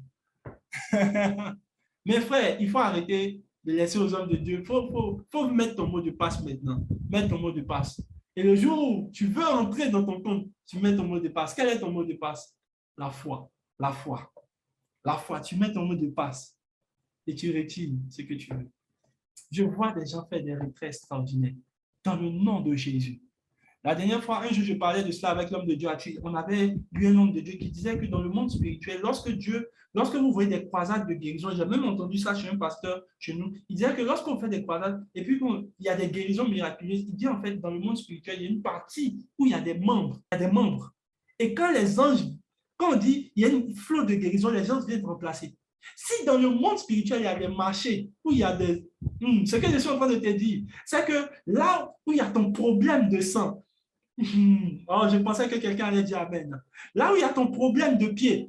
Mes frères, il faut arrêter de laisser aux hommes de Dieu. Il faut mettre ton mot de passe maintenant. Mettre ton mot de passe. Et le jour où tu veux entrer dans ton compte, tu mets ton mot de passe. Quel est ton mot de passe? La foi. La foi. La foi. Tu mets ton mot de passe et tu retires ce que tu veux. Je vois des gens faire des retraits extraordinaires dans le nom de Jésus. La dernière fois, un jour, je parlais de cela avec l'homme de Dieu. On avait lu un homme de Dieu qui disait que dans le monde spirituel, lorsque vous voyez des croisades de guérison, j'ai même entendu ça chez un pasteur chez nous, il disait que lorsqu'on fait des croisades et puis qu'il y a des guérisons miraculeuses, il dit en fait, dans le monde spirituel, il y a une partie où il y a des membres. Et quand on dit il y a une flot de guérison, les gens viennent remplacer. Si dans le monde spirituel, il y a des marchés où il y a des... ce que je suis en train de te dire, c'est que là où il y a ton problème de sang, oh, je pensais que quelqu'un allait dire Amen. Là où il y a ton problème de pied,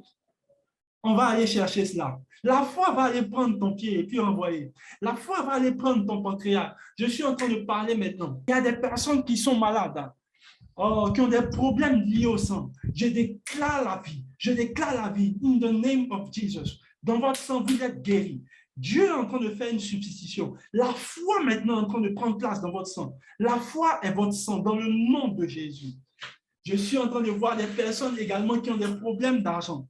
on va aller chercher cela. La foi va aller prendre ton pied et puis envoyer. La foi va aller prendre ton pancréas. Je suis en train de parler maintenant. Il y a des personnes qui sont malades, qui ont des problèmes liés au sang. Je déclare la vie. Je déclare la vie. In the name of Jesus. Dans votre sang, vous êtes guéris. Dieu est en train de faire une substitution. La foi maintenant est en train de prendre place dans votre sang. La foi est votre sang dans le nom de Jésus. Je suis en train de voir des personnes également qui ont des problèmes d'argent.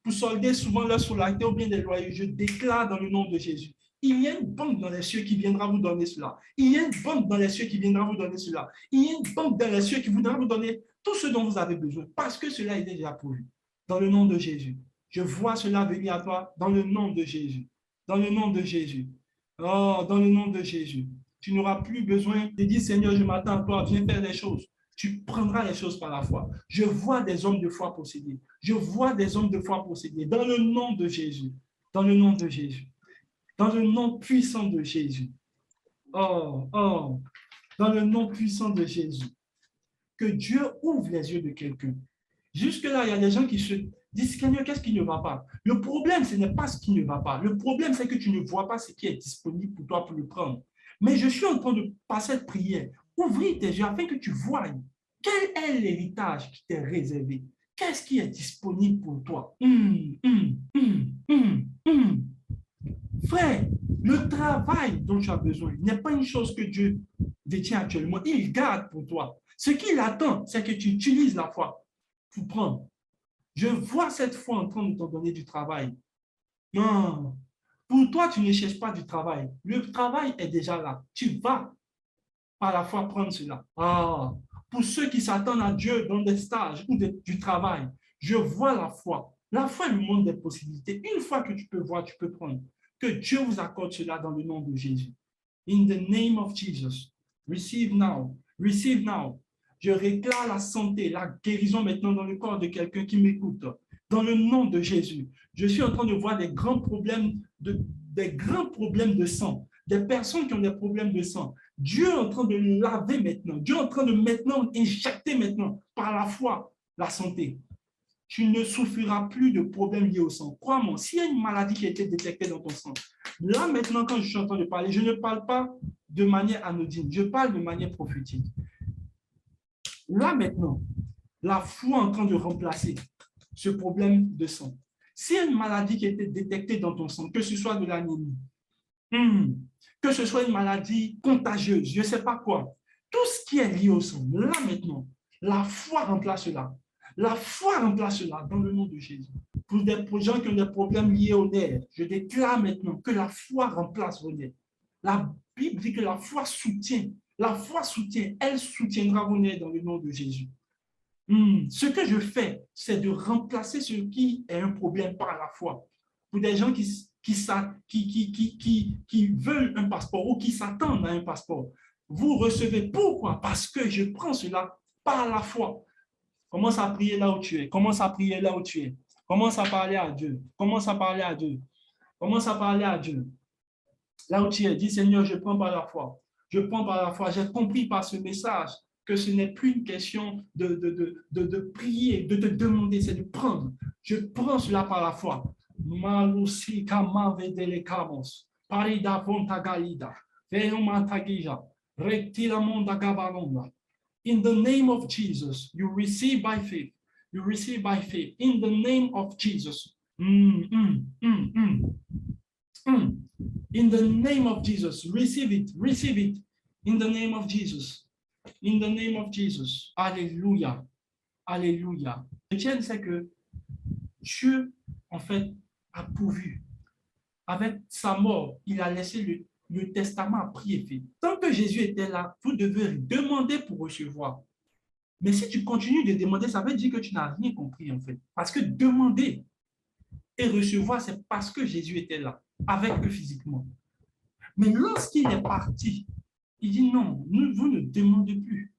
Pour solder souvent leur scolarité ou bien des loyers. Je déclare dans le nom de Jésus. Il y a une banque dans les cieux qui viendra vous donner cela. Il y a une banque dans les cieux qui viendra vous donner cela. Il y a une banque dans les cieux qui voudra vous donner tout ce dont vous avez besoin parce que cela est déjà pourvu. Dans le nom de Jésus. Je vois cela venir à toi dans le nom de Jésus. Dans le nom de Jésus. Oh, dans le nom de Jésus. Tu n'auras plus besoin de dire, Seigneur, je m'attends à toi, viens faire des choses. Tu prendras les choses par la foi. Je vois des hommes de foi possédés. Je vois des hommes de foi possédés. Dans le nom de Jésus. Dans le nom de Jésus. Dans le nom puissant de Jésus. Oh, oh. Dans le nom puissant de Jésus. Que Dieu ouvre les yeux de quelqu'un. Jusque-là, il y a des gens qui se disent, Seigneur, qu'est-ce qui ne va pas? Le problème, ce n'est pas ce qui ne va pas. Le problème, c'est que tu ne vois pas ce qui est disponible pour toi pour le prendre. Mais je suis en train de passer cette prière. Ouvrir tes yeux afin que tu voies quel est l'héritage qui t'est réservé. Qu'est-ce qui est disponible pour toi? Frère, le travail dont tu as besoin n'est pas une chose que Dieu détient actuellement. Il garde pour toi. Ce qu'il attend, c'est que tu utilises la foi pour prendre. Je vois cette foi en train de te donner du travail. Non. Pour toi, tu ne cherches pas du travail. Le travail est déjà là. Tu vas par la foi prendre cela. Pour ceux qui s'attendent à Dieu dans des stages ou du travail, je vois la foi. La foi lui montre des possibilités. Une fois que tu peux voir, tu peux prendre. Que Dieu vous accorde cela dans le nom de Jésus. In the name of Jesus. Receive now. Receive now. Je réclame la santé, la guérison maintenant dans le corps de quelqu'un qui m'écoute. Dans le nom de Jésus. Je suis en train de voir des grands problèmes de sang. Des personnes qui ont des problèmes de sang. Dieu est en train de laver maintenant. Dieu est en train de maintenant injecter maintenant par la foi la santé. Tu ne souffriras plus de problèmes liés au sang. Crois-moi, s'il y a une maladie qui a été détectée dans ton sang, là maintenant quand je suis en train de parler, je ne parle pas de manière anodine, je parle de manière prophétique. Là maintenant, la foi est en train de remplacer ce problème de sang. S'il y a une maladie qui a été détectée dans ton sang, que ce soit de l'anémie, que ce soit une maladie contagieuse, je ne sais pas quoi, tout ce qui est lié au sang, là maintenant, la foi remplace cela. La foi remplace cela dans le nom de Jésus. Pour des gens qui ont des problèmes liés aux nerfs, je déclare maintenant que la foi remplace vos nerfs. La Bible dit que la foi soutient. La foi soutient. Elle soutiendra vos nerfs dans le nom de Jésus. Ce que je fais, c'est de remplacer ce qui est un problème par la foi. Pour des gens qui veulent un passeport ou qui s'attendent à un passeport, vous recevez. Pourquoi? Parce que je prends cela par la foi. Commence à prier là où tu es. Commence à prier là où tu es. Commence à parler à Dieu. Commence à parler à Dieu. Commence à parler à Dieu. Là où tu es, dis Seigneur, je prends par la foi. Je prends par la foi. J'ai compris par ce message que ce n'est plus une question de prier, de te demander, c'est de prendre. Je prends cela par la foi. Malusi kamave delecamos. Parida vonta galida. Veumantagija. Rectila monda gabalonda. In the name of Jesus, you receive by faith. You receive by faith. In the name of Jesus. In the name of Jesus, receive it. Receive it. In the name of Jesus. In the name of Jesus. Alléluia. Alléluia. Le tien, c'est que Dieu, en fait, a pourvu. Avec sa mort, il a laissé le testament a pris effet. Tant que Jésus était là, vous devez demander pour recevoir. Mais si tu continues de demander, ça veut dire que tu n'as rien compris en fait. Parce que demander et recevoir, c'est parce que Jésus était là, avec eux physiquement. Mais lorsqu'il est parti, il dit non, vous ne demandez plus.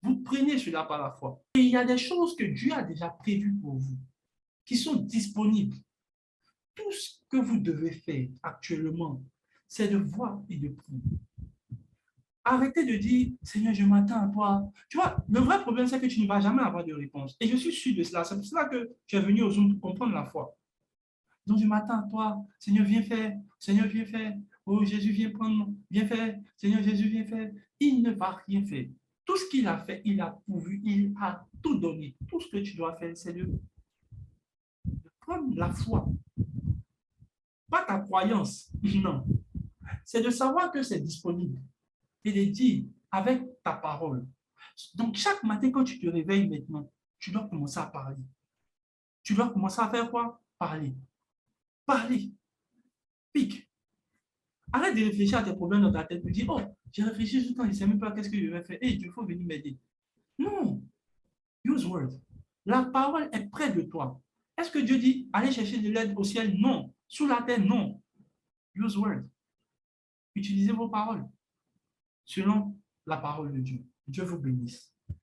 Vous prenez cela par la foi. Et il y a des choses que Dieu a déjà prévues pour vous, qui sont disponibles. Tout ce que vous devez faire actuellement, c'est de voir et de prier. Arrêtez de dire, Seigneur, je m'attends à toi. Tu vois, le vrai problème, c'est que tu ne vas jamais avoir de réponse. Et je suis sûr de cela. C'est pour cela que tu es venu au Zoom pour comprendre la foi. Donc, je m'attends à toi. Seigneur, viens faire. Seigneur, viens faire. Oh, Jésus, viens prendre. Viens faire. Seigneur, Jésus, viens faire. Il ne va rien faire. Tout ce qu'il a fait, il a pourvu. Il a tout donné. Tout ce que tu dois faire, c'est de prendre la foi. Pas ta croyance. Non. C'est de savoir que c'est disponible. Et de dire avec ta parole. Donc, chaque matin, quand tu te réveilles maintenant, tu dois commencer à parler. Tu dois commencer à faire quoi? Parler. Parler. Pique. Arrête de réfléchir à tes problèmes dans ta tête. Tu dis, oh, j'ai réfléchi tout le temps, je ne sais même pas qu'est-ce que je vais faire. Hey, il faut venir m'aider. Non. Use word. La parole est près de toi. Est-ce que Dieu dit, allez chercher de l'aide au ciel? Non. Sous la terre? Non. Use word. Utilisez vos paroles selon la parole de Dieu. Dieu vous bénisse.